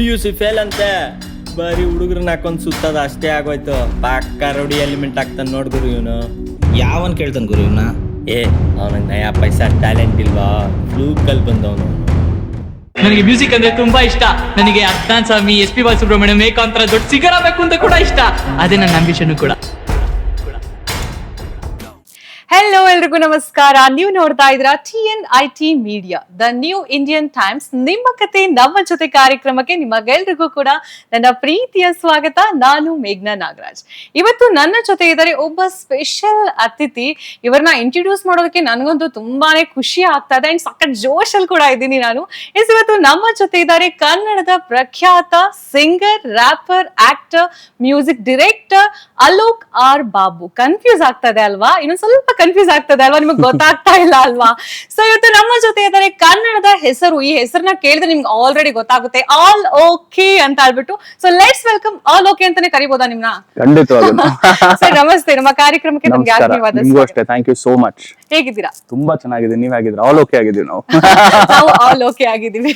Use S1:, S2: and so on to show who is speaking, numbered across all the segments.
S1: PUC fail ಅಂತೆ, ಬರೀ ಹುಡುಗರನ್ನ ಹಾಕೊಂಡ್ ಸುತ್ತದ ಅಷ್ಟೇ ಆಗೋಯ್ತು. ಪಕ್ಕ ರೌಡಿ ಎಲಿಮೆಂಟ್ ಆಗ್ತಾನೆ ನೋಡ್ ಗುರು ಇವನು.
S2: ಯಾವನ್ ಕೇಳ್ತಾನೆ ಗುರು ಇವನ್ನ?
S1: ಅವನಿಗೆ ನಯಾ ಪೈಸಾ ಟ್ಯಾಲೆಂಟ್ ಇಲ್ವಾ, ಫ್ಲೂಕಲ್ ಬಂದವನು.
S3: ನನಗೆ ಮ್ಯೂಸಿಕ್ ಅಂದ್ರೆ ತುಂಬಾ ಇಷ್ಟ. ನನಗೆ ಅದ್ನಾನ್ ಸ್ವಾಮಿ, SP ಬಾಲಸುಬ್ರಹ್ಮಣ್ಯಂ, ಏಕಾಂತರ ದೊಡ್ಡ ಸಿಂಗರ್ ಆಗಬೇಕು ಅಂತ ಕೂಡ ಇಷ್ಟ. ಅದೇ ನನ್ನ ಅಂಬಿಷನ್ ಕೂಡ.
S4: ಹೆಲೋ, ಎಲ್ರಿಗೂ ನಮಸ್ಕಾರ. ನೀವು ನೋಡ್ತಾ ಇದ್ದೀರಾ TNIT media, the new Indian times. ನಿಮ್ಮ ಕತೆ ನಮ್ಮ ಜೊತೆ ಕಾರ್ಯಕ್ರಮಕ್ಕೆ ನಿಮಗೆಲ್ರಿಗೂ ಕೂಡ ನನ್ನ ಪ್ರೀತಿಯ ಸ್ವಾಗತ. ನಾನು ಮೇಘ್ನಾ ನಾಗರಾಜ್. ಇವತ್ತು ನನ್ನ ಜೊತೆ ಇದ್ದಾರೆ ಒಬ್ಬ ಸ್ಪೆಷಲ್ ಅತಿಥಿ. ಇವರನ್ನ ಇಂಟ್ರೊಡ್ಯೂಸ್ ಮಾಡೋದಕ್ಕೆ ನನಗಂತೂ ತುಂಬಾನೇ ಖುಷಿ ಆಗ್ತಾ ಇದೆ ಅಂಡ್ ಸಖತ್ ಜೋಶಲ್ಲಿ ಕೂಡ ಇದ್ದೀನಿ ನಾನು. ಇವತ್ತು ನಮ್ಮ ಜೊತೆ ಇದ್ದಾರೆ ಕನ್ನಡದ ಪ್ರಖ್ಯಾತ singer, rapper, actor, music director Alok R Babu. Confuse ಆಗ್ತಾ ಇದೆ ಅಲ್ವಾ? ಇನ್ನೊಂದು ಸ್ವಲ್ಪ ಕನ್ಫ್ಯೂಸ್ ಆಗ್ತದೆ ಅಲ್ವಾ? ನಿಮ್ಗೆ ಗೊತ್ತಾಗ್ತಾ ಇಲ್ಲ ಅಲ್ವಾ? ಸೊ ಇವತ್ತು ನಮ್ಮ ಜೊತೆ ಇದ್ದಾರೆ ಕನ್ನಡದ ಹೆಸರು. ಈ ಹೆಸರನ್ನ ಕೇಳಿದ್ರೆ ನಿಮ್ಗೆ ಆಲ್ರೆಡಿ ಗೊತ್ತಾಗುತ್ತೆ, ಆಲ್ ಓಕೆ ಅಂತ ಹೇಳ್ಬಿಟ್ಟು. So let's welcome all okay ಅಂತಾನೆ ಕರಿಬೋದಾ ನಿಮ್ನ?
S5: ಖಂಡಿತವಾಗ್ಲೂ.
S4: ಸರ್ ನಮಸ್ತೆ, ನಮ್ಮ ಕಾರ್ಯಕ್ರಮಕ್ಕೆ ನಮ್ಗೆ
S5: ಅಷ್ಟೇ. Thank you so much.
S4: ಹೇಗಿದ್ದೀರಾ?
S5: ತುಂಬಾ ಚೆನ್ನಾಗಿದೆ. ನೀವ್ ಹೇಗಿದ್ದೀರಾ? ಆಲ್ ಓಕೆ ಆಗಿದ್ದೀವಿ ನಾವು.
S4: ನಾವು ಆಲ್ ಓಕೆ ಆಗಿದ್ದೀವಿ.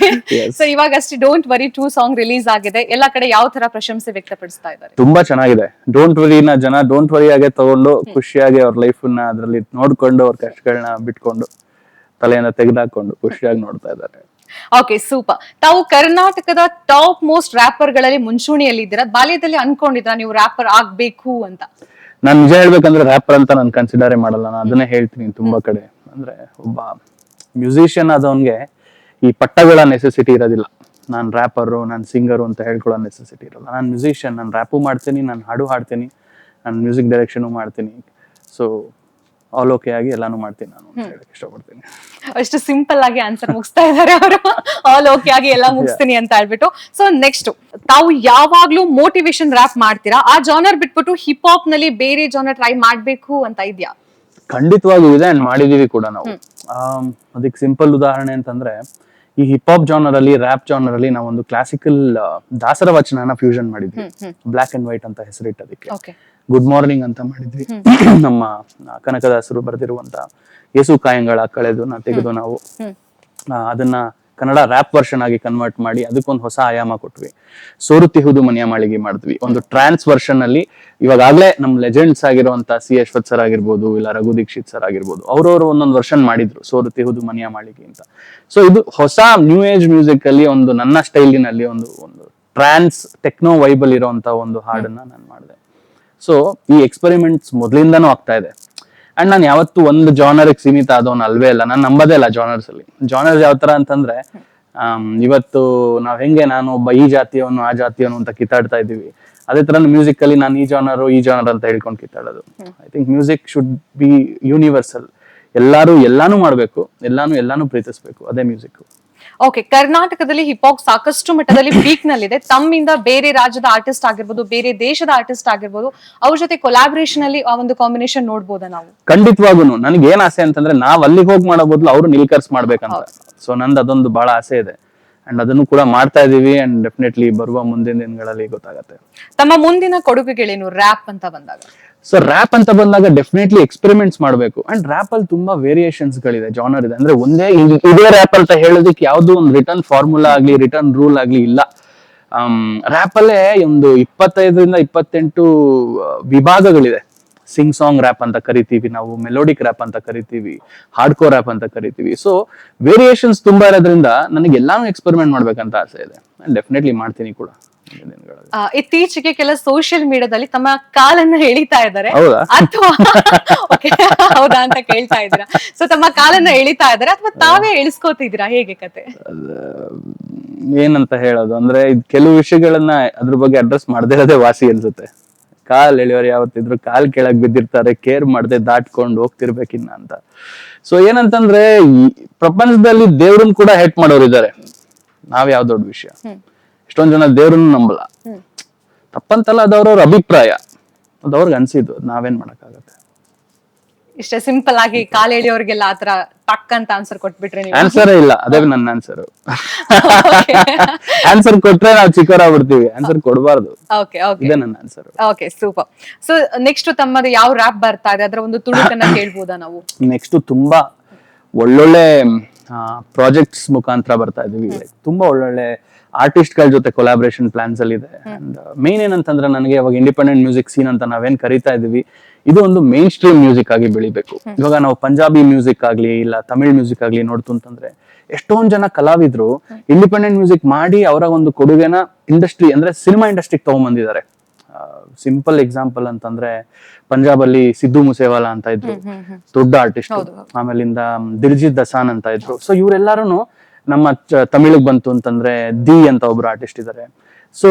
S4: ಸೊ ಇವಾಗ ಅಷ್ಟೇ ಡೋಂಟ್ ವರಿ 2 ಸಾಂಗ್ ರಿಲೀಸ್ ಆಗಿದೆ. ಎಲ್ಲಾ ಕಡೆ ಯಾವ ತರ ಪ್ರಶಂಸೆ ವ್ಯಕ್ತಪಡಿಸ್ತಾ ಇದ್ದಾರೆ?
S5: ತುಂಬಾ ಚೆನ್ನಾಗಿದೆ. ಡೋಂಟ್ ವರಿ ನ ಜನ ಡೋಂಟ್ ವರಿ ಆಗಿ ತಗೊಂಡು ಖುಷಿಯಾಗಿ ಅವ್ರ ಲೈಫ್ ನ ಅದ್ರಲ್ಲಿ ನೋಡ್ಕೊಂಡು ಅವ್ರ ಕಷ್ಟಗಳನ್ನ ಬಿಟ್ಕೊಂಡು ತಲೆಯನ್ನ ತೆಗೆದಾಕೊಂಡು ಖುಷಿಯಾಗಿ ನೋಡ್ತಾ ಇದ್ದಾರೆ.
S4: Okay, super. ತಾವು ಕರ್ನಾಟಕದ ಟಾಪ್ ಮೋಸ್ಟ್ ರ್ಯಾಪರ್ ಗಳಲ್ಲಿ ಮುಂಚೂಣಿಯಲ್ಲಿ ಇದ್ದೀರಾ. ಬಾಲ್ಯದಲ್ಲಿ ಅನ್ಕೊಂಡಿದ್ರಾ ನೀವು ರ್ಯಾಪರ್ ಆಗ್ಬೇಕು ಅಂತ?
S5: ನಾನ್ ನಿಜ ಹೇಳ್ಬೇಕಂದ್ರೆ ರ್ಯಾಪರ್ ಅಂತ ನಾನು ಕನ್ಸಿಡರೇ ಮಾಡಲ್ಲ. ನಾನು ಅದನ್ನೇ ಹೇಳ್ತೀನಿ ತುಂಬಾ ಕಡೆ. ಅಂದ್ರೆ ಒಬ್ಬ ಮ್ಯೂಸಿಷಿಯನ್ ಆದವನ್ಗೆ ಈ ಪಟ್ಟಗಳ ನೆಸೆಸಿಟಿ ಇರೋದಿಲ್ಲ. ನಾನ್ ರ್ಯಾಪರು, ನಾನ್ ಸಿಂಗರು ಅಂತ ಹೇಳ್ಕೊಳ್ಳೋ ನೆಸೆಸಿಟಿ ಇರಲ್ಲ. ನಾನ್ ಮ್ಯೂಸಿಷಿಯನ್, ನಾನು ರ್ಯಾಪು ಮಾಡ್ತೀನಿ, ನಾನು ಹಾಡು ಹಾಡ್ತೀನಿ, ನಾನು ಮ್ಯೂಸಿಕ್ ಡೈರೆಕ್ಷನ್ ಮಾಡ್ತೀನಿ. ಸೊ ಆಲ್ ಓಕೆ ಆಗಿ ಎಲ್ಲಾನು ಮಾಡ್ತೀನಿ ನಾನು ಅಂತ ಹೇಳಕ್ ಇಷ್ಟಪಡ್ತೀನಿ.
S4: ಅಷ್ಟು ಸಿಂಪಲ್ ಆಗಿ ಆನ್ಸರ್ ಮುಗಿಸ್ತಾ ಇದ್ದಾರೆ ಅವರು. ಆಲ್ ಓಕೆ ಆಗಿ ಎಲ್ಲ ಮುಗಿಸ್ತೀನಿ ಅಂತ ಹೇಳ್ಬಿಟ್ಟು. ಸೊ ನೆಕ್ಸ್ಟ್, ತಾವು ಯಾವಾಗ್ಲೂ ಮೋಟಿವೇಶನ್ ರ್ಯಾಪ್ ಮಾಡ್ತೀರಾ? ಆ ಜಾನರ್ ಬಿಟ್ಬಿಟ್ಟು ಹಿಪ್ ಹಾಪ್ ನಲ್ಲಿ ಬೇರೆ ಜಾನರ್ ಟ್ರೈ ಮಾಡ್ಬೇಕು ಅಂತ ಇದೆಯಾ?
S5: ಖಂಡಿತವಾಗೂ ಇದೆ, ಅಂಡ್ ಮಾಡಿದೀವಿ ಕೂಡ ನಾವು. ಅದಕ್ಕೆ ಸಿಂಪಲ್ ಉದಾಹರಣೆ ಅಂತಂದ್ರೆ, ಈ ಹಿಪ್ ಹಾಪ್ ಜಾನರ್ ಅಲ್ಲಿ, ರ್ಯಾಪ್ ಜಾನರ್ ಅಲ್ಲಿ ನಾವೊಂದು ಕ್ಲಾಸಿಕಲ್ ದಾಸರ ವಚನನ ಫ್ಯೂಷನ್ ಮಾಡಿದ್ವಿ. ಬ್ಲಾಕ್ ಅಂಡ್ ವೈಟ್ ಅಂತ ಹೆಸರಿಟ್ಟದಕ್ಕೆ. ಗುಡ್ ಮಾರ್ನಿಂಗ್ ಅಂತ ಮಾಡಿದ್ವಿ. ನಮ್ಮ ಕನಕದಾಸರು ಬರೆದಿರುವಂತ ಯೇಸು ಕಾಯಂಗಳ ಕಳೆದು ತೆಗೆದು ನಾವು ಅದನ್ನ ಕನ್ನಡ ರ್ಯಾಪ್ ವರ್ಷನ್ ಆಗಿ ಕನ್ವರ್ಟ್ ಮಾಡಿ ಅದಕ್ಕೊಂದು ಹೊಸ ಆಯಾಮ ಕೊಟ್ವಿ. ಸೋರುತ್ತಿಹುದು ಮನೆಯ ಮಾಳಿಗೆ ಮಾಡಿದ್ವಿ. ಒಂದು ಟ್ರಾನ್ಸ್ ವರ್ಷನ್ ಅಲ್ಲಿ ಇವಾಗಲೇ ನಮ್ ಲೆಜೆಂಡ್ಸ್ ಆಗಿರುವಂತ C ಅಶ್ವಥ್ ಸರ್ ಆಗಿರ್ಬೋದು, ಇಲ್ಲ ರಘು ದೀಕ್ಷಿತ್ ಸರ್ ಆಗಿರ್ಬೋದು, ಅವ್ರವ್ರು ಒಂದೊಂದು ವರ್ಷನ್ ಮಾಡಿದ್ರು ಸೋರುತ್ತಿಹುದು ಮನೆಯ ಮಾಳಿಗೆ ಅಂತ. ಸೊ ಇದು ಹೊಸ ನ್ಯೂ ಏಜ್ ಮ್ಯೂಸಿಕ್ ಅಲ್ಲಿ ಒಂದು ನನ್ನ ಸ್ಟೈಲಿನಲ್ಲಿ ಒಂದು ಟ್ರಾನ್ಸ್ ಟೆಕ್ನೋ ವೈಬಲ್ ಇರುವಂತ ಒಂದು ಹಾಡನ್ನ ನಾನು ಮಾಡಿದೆ. ಸೊ ಈ ಎಕ್ಸ್ಪೆರಿಮೆಂಟ್ಸ್ ಮೊದಲಿಂದಾನು ಆಗ್ತಾ ಇದೆ. ಅಂಡ್ ನಾನು ಯಾವತ್ತು ಒಂದು ಜಾನರ್ಗೆ ಸೀಮಿತ ಆದವನು ಅಲ್ವೇ ಇಲ್ಲ. ನಾನು ನಂಬದೇ ಇಲ್ಲ ಜಾನರ್ಸ್ ಅಲ್ಲಿ. ಜಾನರ್ಸ್ ಯಾವ ತರ ಅಂತಂದ್ರೆ, ಇವತ್ತು ನಾವ್ ಹೆಂಗೆ ನಾನು ಒಬ್ಬ ಈ ಜಾತಿಯವನು ಆ ಜಾತಿಯವನು ಅಂತ ಕಿತ್ತಾಡ್ತಾ ಇದೀವಿ, ಅದೇ ತರ ಮ್ಯೂಸಿಕ್ ಅಲ್ಲಿ ನಾನು ಈ ಜಾನರ್ ಅಂತ ಹೇಳ್ಕೊಂಡು ಕಿತ್ತಾಡೋದು. I think music should be universal. ಎಲ್ಲಾನು ಮಾಡ್ಬೇಕು, ಎಲ್ಲಾನು ಪ್ರೀತಿಸ್ಬೇಕು, ಅದೇ ಮ್ಯೂಸಿಕ್.
S4: ಓಕೆ, ಕರ್ನಾಟಕದಲ್ಲಿ ಹಿಪ್ ಹಾಪ್ ಸಾಕಷ್ಟು ಮಟ್ಟದಲ್ಲಿ ಪೀಕ್ ನಲ್ಲಿದೆ. ತಮ್ಮಿಂದ ಬೇರೆ ರಾಜ್ಯದ ಆರ್ಟಿಸ್ಟ್ ಆಗಿರ್ಬೋದು, ಬೇರೆ ದೇಶದ ಆರ್ಟಿಸ್ಟ್ ಆಗಿರ್ಬೋದು, ಅವ್ರ ಜೊತೆ ಕೊಲಾಬ್ರೇಷನ್ ಅಲ್ಲಿ ಆ ಒಂದು ಕಾಂಬಿನೇಷನ್ ನೋಡ್ಬೋದಾ ನಾವು?
S5: ಖಂಡಿತವಾಗೂನು. ನನಗೆ ಏನ್ ಆಸೆ ಅಂತಂದ್ರೆ, ನಾವ್ ಅಲ್ಲಿಗೆ ಹೋಗಿ ಮಾಡೋ ಬದಲು ಅವರು ನಿಲ್ಕರ್ಸ್ ಮಾಡ್ಬೇಕಂತ. ಸೊ ನಂದು ಅದೊಂದು ಬಹಳ ಆಸೆ ಇದೆ, ಅಂಡ್ ಅದನ್ನು ಕೂಡ ಮಾಡ್ತಾ ಇದೀವಿ. ಅಂಡ್ ಡೆಫಿನೆಟ್ಲಿ ಬರುವ ಮುಂದಿನ ದಿನಗಳಲ್ಲಿ ಗೊತ್ತಾಗತ್ತೆ.
S4: ತಮ್ಮ ಮುಂದಿನ ಕೊಡುಗೆಗಳೇನು ರ್ಯಾಪ್ ಅಂತ ಬಂದಾಗ?
S5: ಸೊ ರ್ಯಾಪ್ ಅಂತ ಬಂದಾಗ ಡೆಫಿನೆಟ್ಲಿ ಎಕ್ಸ್ಪೆರಿಮೆಂಟ್ಸ್ ಮಾಡಬೇಕು. ಅಂಡ್ ರ್ಯಾಪ್ ಅಲ್ಲಿ ತುಂಬಾ ವೇರಿಯೇಷನ್ಸ್ ಗಳಿದೆ, ಜಾನರ್ ಇದೆ. ಅಂದ್ರೆ ಒಂದೇ ಇದೇ ರ್ಯಾಪ್ ಅಂತ ಹೇಳೋದಕ್ಕೆ ಯಾವ್ದು ಒಂದು ರಿಟರ್ನ್ ಫಾರ್ಮುಲಾ ಆಗ್ಲಿ, ರಿಟರ್ನ್ ರೂಲ್ ಆಗ್ಲಿ ಇಲ್ಲ. ರ್ಯಾಪ್ ಅಲ್ಲೇ ಒಂದು 25ರಿಂದ 28 ವಿಭಾಗಗಳಿದೆ. ಸಿಂಗ್ ಸಾಂಗ್ ರ್ಯಾಪ್ ಅಂತ ಕರಿತೀವಿ ನಾವು, ಮೆಲೋಡಿಕ್ ರ್ಯಾಪ್ ಅಂತ ಕರಿತೀವಿ, ಹಾರ್ಡ್ಕೋರ್ ರ್ಯಾಪ್ ಅಂತ ಕರಿತೀವಿ. ಸೊ ವೇರಿಯೇಷನ್ಸ್ ತುಂಬಾ ಇರೋದ್ರಿಂದ ನನಗೆ ಎಲ್ಲಾನು ಎಕ್ಸ್ಪೆರಿಮೆಂಟ್ ಮಾಡ್ಬೇಕಂತ ಆಸೆ ಇದೆ. ಡೆಫಿನೆಟ್ಲಿ ಮಾಡ್ತೀನಿ ಕೂಡ.
S4: ಇತ್ತೀಚೆಗೆ ಕೆಲ ಸೋಷಿಯಲ್ ಮೀಡಿಯಾದಲ್ಲಿ ತಮ್ಮ ಕಾಲನ್ನ ಎಳಿತಾ ಇದ್ದಾರೆ, ಅಥವಾ ಹೌದಾ ಅಂತ ಕೇಳ್ತಾ ಇದ್ದೀರಾ? ಸೊ ತಮ್ಮ ಕಾಲನ್ನ ಎಳಿತಾ ಇದ್ದಾರೆ ಅಥವಾ ತಾವೇ ಎಳಿಸ್ಕೋತಿದ್ದೀರಾ? ಹೇಗೆ ಕತೆ?
S5: ಏನಂತ ಹೇಳೋದು ಅಂದ್ರೆ, ಕೆಲವು ವಿಷಯಗಳನ್ನ ಅದ್ರ ಬಗ್ಗೆ ಅಡ್ರೆಸ್ ಮಾಡದೇ ಇರೋದೇ ವಾಸಿ ಅನ್ಸುತ್ತೆ. ಕಾಲ್ ಎಳೆಯೋರು ಯಾವತ್ತಿದ್ರು ಕಾಲ್ ಕೆಳಗ್ ಬಿದ್ದಿರ್ತಾರೆ, ಕೇರ್ ಮಾಡದೆ ದಾಟ್ಕೊಂಡು ಹೋಗ್ತಿರ್ಬೇಕಿನ್ನ ಅಂತ. ಸೊ ಏನಂತಂದ್ರೆ, ಈ ಪ್ರಪಂಚದಲ್ಲಿ ದೇವ್ರನ್ನ ಕೂಡ ಹೇಟ್ ಮಾಡೋರು ಇದ್ದಾರೆ. ನಾವ್ ಯಾವ ದೊಡ್ಡ ವಿಷಯ. ಎಷ್ಟೊಂದ್ ಜನ ದೇವ್ರನ್ನ ನಂಬಲ್ಲ. ತಪ್ಪಂತಲ್ಲ, ಅದವ್ರವ್ರ ಅಭಿಪ್ರಾಯ, ಅದವ್ರಿಗೆ ಅನ್ಸಿದ್ದು, ನಾವೇನ್ ಮಾಡಕ್ಕಾಗತ್ತೆ.
S4: ಇಷ್ಟೇ ಸಿಂಪಲ್ ಆಗಿ ಕಾಲ್ ಎಳೆಯೋರ್ಗೆಲ್ಲ ಆತರ ಟಕ್ ಅಂತ ಆನ್ಸರ್ ಕೊಟ್ಬಿಟ್ರೆ?
S5: ಆನ್ಸರ್ ಇಲ್ಲ, ಅದೇ ನನ್ನ ಆನ್ಸರ್. ಆನ್ಸರ್ ಕೊಟ್ರೆ ನಾವು ಚಿಕ್ಕವರಾಗ್ಬಿಡ್ತೀವಿ, ಆನ್ಸರ್ ಕೊಡಬಾರ್ದು. ಇದೇ ನನ್ನ answer.
S4: Okay, super. So next ತಮ್ಮದು ಯಾವ ರ್ಯಾಪ್ ಬರ್ತಾ ಇದೆ, ಅದರ ಒಂದು ತುಣುಕನ್ನ ಕೇಳ್ಬೋದಾ ನಾವು?
S5: ನೆಕ್ಸ್ಟ್ ತುಂಬಾ ಒಳ್ಳೊಳ್ಳೆ ಪ್ರಾಜೆಕ್ಟ್ಸ್ ಮುಖಾಂತರ ಬರ್ತಾ ಇದೀವಿ. ತುಂಬಾ ಒಳ್ಳೊಳ್ಳೆ ಆರ್ಟಿಸ್ಟ್ ಗಳ ಜೊತೆ ಕೊಲಾಬ್ರೇಷನ್ ಪ್ಲಾನ್ಸ್ ಅಲ್ಲಿ ಇದೆ. ಅಂಡ್ ಮೇನ್ ಏನಂತಂದ್ರೆ ನನಗೆ ಇವಾಗ ಇಂಡಿಪೆಂಡೆಂಟ್ ಮ್ಯೂಸಿಕ್ ಸೀನ್ ಅಂತ ನಾವೇನ್ ಕರಿತಾ ಇದೀವಿ, ಇದು ಒಂದು ಮೇನ್ ಸ್ಟ್ರೀಮ್ ಮ್ಯೂಸಿಕ್ ಆಗಿ ಬೆಳಿಬೇಕು. ಇವಾಗ ನಾವು ಪಂಜಾಬಿ ಮ್ಯೂಸಿಕ್ ಆಗ್ಲಿ ಇಲ್ಲ ತಮಿಳ್ ಮ್ಯೂಸಿಕ್ ಆಗ್ಲಿ ನೋಡ್ತು ಅಂತಂದ್ರೆ ಎಷ್ಟೊಂದ್ ಜನ ಕಲಾವಿದ್ರು ಇಂಡಿಪೆಂಡೆಂಟ್ ಮ್ಯೂಸಿಕ್ ಮಾಡಿ ಅವರ ಒಂದು ಕೊಡುಗೆನ ಇಂಡಸ್ಟ್ರಿ ಅಂದ್ರೆ ಸಿನಿಮಾ ಇಂಡಸ್ಟ್ರಿಗೆ ತಗೊಂಡ್ಬಂದಿದ್ದಾರೆ. ಸಿಂಪಲ್ ಎಕ್ಸಾಂಪಲ್ ಅಂತಂದ್ರೆ ಪಂಜಾಬ್ ಅಲ್ಲಿ ಸಿದ್ದು ಮುಸೇವಾಲಾ ಅಂತ ಇದ್ರು, ದೊಡ್ಡ ಆರ್ಟಿಸ್ಟ್. ಆಮೇಲಿಂದ ದಿಲ್ಜಿತ್ ದಸಾನ್ ಅಂತ ಇದ್ರು. ಸೊ ಇವರೆಲ್ಲಾರು ನಮ್ಮ ತಮಿಳಿಗೆ ಬಂತು ಅಂತಂದ್ರೆ ದಿ ಅಂತ ಒಬ್ರು ಆರ್ಟಿಸ್ಟ್ ಇದಾರೆ. ಸೊ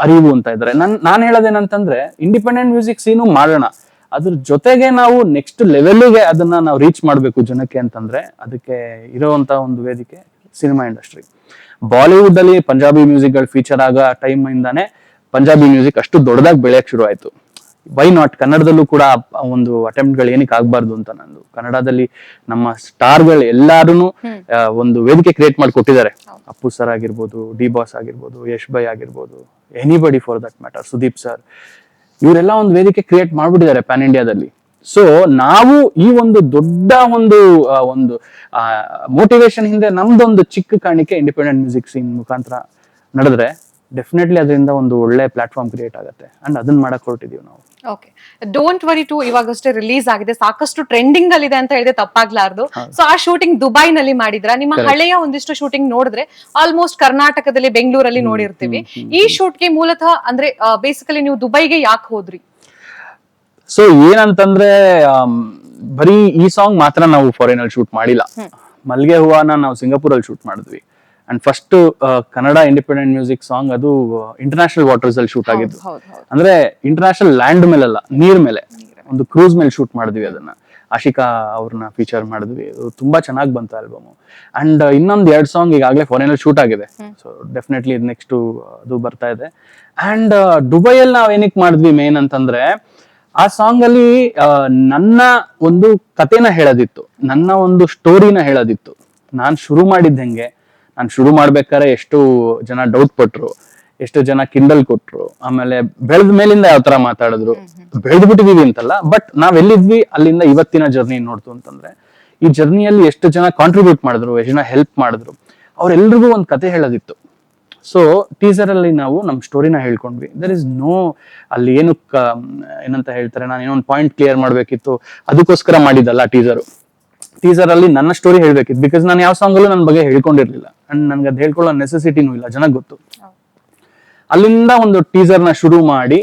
S5: ಅರಿವು ಅಂತ ಇದಾರೆ. ನಾನ್ ಹೇಳೋದೇನಂತಂದ್ರೆ ಇಂಡಿಪೆಂಡೆಂಟ್ ಮ್ಯೂಸಿಕ್ ಸೀನು ಮಾಡೋಣ, ಅದ್ರ ಜೊತೆಗೆ ನಾವು ನೆಕ್ಸ್ಟ್ ಲೆವೆಲ್ಗೆ ಅದನ್ನ ನಾವು ರೀಚ್ ಮಾಡ್ಬೇಕು ಜನಕ್ಕೆ ಅಂತಂದ್ರೆ ಅದಕ್ಕೆ ಇರೋಂತ ಒಂದು ವೇದಿಕೆ ಸಿನಿಮಾ ಇಂಡಸ್ಟ್ರಿ. ಬಾಲಿವುಡ್ ಅಲ್ಲಿ ಪಂಜಾಬಿ ಮ್ಯೂಸಿಕ್ ಗಳು ಫೀಚರ್ ಆಗೋ ಟೈಮ್ ಇಂದಾನೆ ಪಂಜಾಬಿ ಮ್ಯೂಸಿಕ್ ಅಷ್ಟು ದೊಡ್ಡದಾಗಿ ಬೆಳೆಯಕ್ ಶುರು ಆಯ್ತು. ವೈ ನಾಟ್ ಕನ್ನಡದಲ್ಲೂ ಕೂಡ ಒಂದು ಅಟೆಂಪ್ಟ್ ಗಳು ಏನಕ್ಕೆ ಆಗ್ಬಾರ್ದು ಅಂತ ನಂದು. ಕನ್ನಡದಲ್ಲಿ ನಮ್ಮ ಸ್ಟಾರ್ಗಳು ಎಲ್ಲಾರು ಒಂದು ವೇದಿಕೆ ಕ್ರಿಯೇಟ್ ಮಾಡಿ ಕೊಟ್ಟಿದ್ದಾರೆ. ಅಪ್ಪು ಸರ್ ಆಗಿರ್ಬೋದು, ಡಿ ಬಾಸ್ ಆಗಿರ್ಬೋದು, ಯಶ್ ಬೈ ಆಗಿರ್ಬೋದು, anybody for that matter, Sudeep sir, ಇವರೆಲ್ಲ ಒಂದು ವೇದಿಕೆ ಕ್ರಿಯೇಟ್ ಮಾಡ್ಬಿಟ್ಟಿದ್ದಾರೆ ಪ್ಯಾನ್ ಇಂಡಿಯಾದಲ್ಲಿ. ಸೊ ನಾವು ಈ ಒಂದು ದೊಡ್ಡ ಒಂದು ಮೋಟಿವೇಶನ್ ಹಿಂದೆ ನಮ್ದೊಂದು ಚಿಕ್ಕ ಕಾಣಿಕೆ ಇಂಡಿಪೆಂಡೆಂಟ್ ಮ್ಯೂಸಿಕ್ ಸೀನ್ ಮುಖಾಂತರ ನಡೆದ್ರೆ ಡೆಫಿನೆಟ್ಲಿ ಅದರಿಂದ ಒಂದು ಒಳ್ಳೆ ಪ್ಲಾಟ್ಫಾರ್ಮ್ ಕ್ರಿಯೇಟ್ ಆಗುತ್ತೆ. ಅಂಡ್ ಅದನ್ನ ಮಾಡಕ್ ಹೊರಟಿದೀವಿ ನಾವು.
S4: ಓಕೆ, ಡೋಂಟ್ ವರಿ 2 ಇವಾಗಷ್ಟೇ ರಿಲೀಸ್ ಆಗಿದೆ, ಸಾಕಷ್ಟು ಟ್ರೆಂಡಿಂಗ್ ಅಲ್ಲಿ ಇದೆ ಅಂತ ಹೇಳಿದ್ರೆ ತಪ್ಪಾಗ್ಲಾರ್ದು. ಸೊ ಆ ಶೂಟಿಂಗ್ ದುಬೈನಲ್ಲಿ ಮಾಡಿದ್ರ, ನಿಮ್ಮ ಹಳೆಯ ಒಂದಿಷ್ಟು ಶೂಟಿಂಗ್ ನೋಡಿದ್ರೆ ಆಲ್ಮೋಸ್ಟ್ ಕರ್ನಾಟಕದಲ್ಲಿ ಬೆಂಗಳೂರಲ್ಲಿ ನೋಡಿರ್ತೀವಿ. ಈ ಶೂಟ್ಗೆ ಮೂಲತಃ ಅಂದ್ರೆ ಬೇಸಿಕಲಿ ನೀವು ದುಬೈಗೆ ಯಾಕೆ ಹೋದ್ರಿ?
S5: ಸೊ ಏನಂತಂದ್ರೆ ಬರೀ ಈ ಸಾಂಗ್ ಮಾತ್ರ ನಾವು ಫಾರಿನ್ ಅಲ್ಲಿ ಶೂಟ್ ಮಾಡಿಲ್ಲ. ಮಲ್ಗೆ ಹೂವನ ನಾವು ಸಿಂಗಾಪುರ್ ಅಲ್ಲಿ ಶೂಟ್ ಮಾಡಿದ್ವಿ. And first Kannada independent music song ಅದು ಇಂಟರ್ನ್ಯಾಷನಲ್ ವಾಟರ್ಸ್ ಅಲ್ಲಿ ಶೂಟ್ ಆಗಿದ್ದು. ಅಂದ್ರೆ ಇಂಟರ್ನ್ಯಾಷನಲ್ ಲ್ಯಾಂಡ್ ಮೇಲೆಲ್ಲ, ನೀರ್ ಮೇಲೆ, ಒಂದು ಕ್ರೂಸ್ ಮೇಲೆ ಶೂಟ್ ಮಾಡಿದ್ವಿ. ಅದನ್ನ ಆಶಿಕಾ ಅವ್ರನ್ನ ಫೀಚರ್ ಮಾಡಿದ್ವಿ. ತುಂಬಾ ಚೆನ್ನಾಗಿ ಬಂತು ಆಲ್ಬಮ್. ಅಂಡ್ ಇನ್ನೊಂದ್ 2 ಸಾಂಗ್ ಈಗಾಗಲೇ ಫಾರಿನ್ ಅಲ್ಲಿ ಶೂಟ್ ಆಗಿದೆ. ಸೊ ಡೆಫಿನೆಟ್ಲಿ ನೆಕ್ಸ್ಟ್ ಅದು ಬರ್ತಾ ಇದೆ. ಅಂಡ್ ದುಬೈಯಲ್ಲಿ ನಾವ್ ಏನಕ್ಕೆ ಮಾಡಿದ್ವಿ ಮೇನ್ ಅಂತಂದ್ರೆ ಆ ಸಾಂಗ್ ಅಲ್ಲಿ ನನ್ನ ಒಂದು ಕಥೆನ ಹೇಳೋದಿತ್ತು, ನನ್ನ ಒಂದು ಸ್ಟೋರಿನ ಹೇಳೋದಿತ್ತು. ನಾನ್ ಶುರು ಮಾಡಿದ್ದಂಗೆ, ನಾನು ಶುರು ಮಾಡ್ಬೇಕಾದ್ರೆ ಎಷ್ಟು ಜನ ಡೌಟ್ ಪಟ್ರು, ಎಷ್ಟು ಜನ ಕಿಂಡಲ್ ಕೊಟ್ರು, ಆಮೇಲೆ ಬೆಳೆದ ಮೇಲಿಂದ ಯಾವ ತರ ಮಾತಾಡಿದ್ರು, ಬೆಳೆದ್ ಬಿಟ್ಟಿದೀವಿ ಅಂತಲ್ಲ, ಬಟ್ ನಾವ್ ಎಲ್ಲಿದ್ವಿ ಅಲ್ಲಿಂದ ಇವತ್ತಿನ ಜರ್ನಿ ನೋಡ್ತು ಅಂತಂದ್ರೆ ಈ ಜರ್ನಿಯಲ್ಲಿ ಎಷ್ಟು ಜನ ಕಾಂಟ್ರಿಬ್ಯೂಟ್ ಮಾಡಿದ್ರು, ಎಷ್ಟು ಜನ ಹೆಲ್ಪ್ ಮಾಡಿದ್ರು, ಅವ್ರೆಲ್ರಿಗೂ ಒಂದು ಕತೆ ಹೇಳೋದಿತ್ತು. ಸೊ ಟೀಸರ್ ಅಲ್ಲಿ ನಾವು ನಮ್ ಸ್ಟೋರಿನ ಹೇಳ್ಕೊಂಡ್ವಿ. ದರ್ ಇಸ್ ನೋ ಅಲ್ಲಿ ಏನಂತ ಹೇಳ್ತಾರೆ, ನಾನು ಏನೋ ಒಂದು ಪಾಯಿಂಟ್ ಕ್ಲಿಯರ್ ಮಾಡ್ಬೇಕಿತ್ತು, ಅದಕ್ಕೋಸ್ಕರ ಮಾಡಿದ್ದಲ್ಲ ಟೀಸರ್ ಅಲ್ಲಿ ನನ್ನ ಸ್ಟೋರಿ ಹೇಳ್ಬೇಕಿತ್ತು. ಬಿಕಾಸ್ ನಾನು ಯಾವ ಸಾಂಗ್ ಅಲ್ಲೂ ನನ್ನ ಬಗ್ಗೆ ಹೇಳ್ಕೊಂಡಿರ್ಲಿಲ್ಲ. ಅಂಡ್ ನನ್ಗೆ ಅದ್ ಹೇಳ್ಕೊಳ್ಳೋ ನೆಸೆಸಿಟಿನೂ ಇಲ್ಲ, ಜನಕ್ಕೆ ಗೊತ್ತು. ಅಲ್ಲಿಂದ ಒಂದು ಟೀಸರ್ ನ ಶುರು ಮಾಡಿ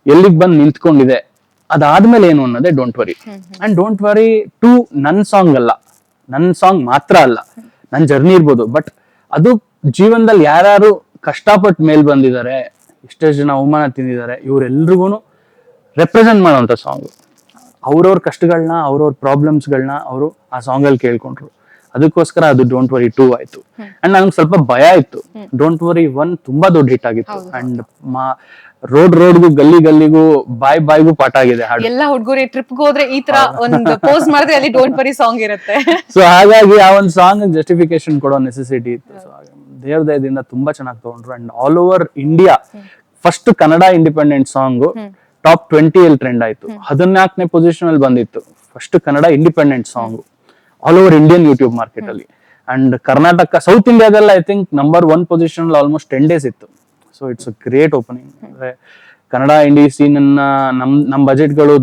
S5: ಎಲ್ಲಿಗೆ ಬಂದು ನಿಂತ್ಕೊಂಡಿದೆ, ಅದಾದ್ಮೇಲೆ ಏನು ಅನ್ನೋದೇ don't worry. And don't worry 2 ನನ್ ಸಾಂಗ್ ಅಲ್ಲ, ನನ್ ಸಾಂಗ್ ಮಾತ್ರ ಅಲ್ಲ, ನನ್ ಜರ್ನಿ ಇರ್ಬೋದು, ಬಟ್ ಅದು ಜೀವನದಲ್ಲಿ ಯಾರು ಕಷ್ಟಪಟ್ಟು ಮೇಲ್ ಬಂದಿದ್ದಾರೆ, ಎಷ್ಟೆಷ್ಟು ಜನ ಅವಮಾನ ತಿಂದಿದ್ದಾರೆ, ಇವರೆಲ್ರಿಗೂ ರೆಪ್ರೆಸೆಂಟ್ ಮಾಡುವಂತ ಸಾಂಗ್. ಅವ್ರವ್ರ ಕಷ್ಟಗಳನ್ನ, ಅವ್ರವ್ರ ಪ್ರಾಬ್ಲಮ್ಸ್ಗಳನ್ನ ಅವರು ಆ ಸಾಂಗ್ ಅಲ್ಲಿ ಕೇಳ್ಕೊಂಡ್ರು. ಅದಕ್ಕೋಸ್ಕರ ಅದು ಡೋಂಟ್ ವರಿ 2 ಆಯ್ತು. ಅಂಡ್ ನನಗೆ ಸ್ವಲ್ಪ ಭಯ ಇತ್ತು. ಡೋಂಟ್ ವರಿ 1 ತುಂಬಾ ದೊಡ್ಡ ಹಿಟ್ ಆಗಿತ್ತು. ಅಂಡ್ ರೋಡ್ಗೂ ಗಲ್ಲಿಗೂ ಬಾಯ್ಗೂ ಪಾಠ ಆಗಿದೆ ಹಾಡು.
S4: ಎಲ್ಲ ಹುಡುಗರು ಟ್ರಿಪ್ ಹೋದ್ರೆ ಈ ತರ ಒಂದು ಪೋಸ್ ಮಾಡಿದ್ರೆ ಅಲ್ಲಿ ಡೋಂಟ್ ವರಿ ಸಾಂಗ್ ಇರುತ್ತೆ.
S5: ಸೊ ಹಾಗಾಗಿ ಆ ಒಂದು ಸಾಂಗ್ ಜಸ್ಟಿಫಿಕೇಶನ್ ಕೊಡೋ ನೆಸೆಸಿಟಿ ಇತ್ತು. ಸೊ ದೇವ್ರ ದಯದಿಂದ ತುಂಬಾ ಚೆನ್ನಾಗಿ ತಗೊಂಡ್ರು. And all over India first Kannada independent song top 20 ಅಲ್ಲಿ ಟ್ರೆಂಡ್ ಆಯ್ತು. 14ನೇ ಪೊಸಿಷನ್ ಅಲ್ಲಿ ಬಂದಿತ್ತು first Kannada independent song all over Indian YouTube market ಅಲ್ಲಿ. ಅಂಡ್ ಕರ್ನಾಟಕ, ಸೌತ್ ಇಂಡಿಯಾದಲ್ಲ I think number 1 position almost 10 days ಇತ್ತು. So it's a great opening. ಅಂದ್ರೆ ಕನ್ನಡ ಇಂಡಿ scene ಅನ್ನ ನಮ್ ಬಜೆಟ್ಗಳು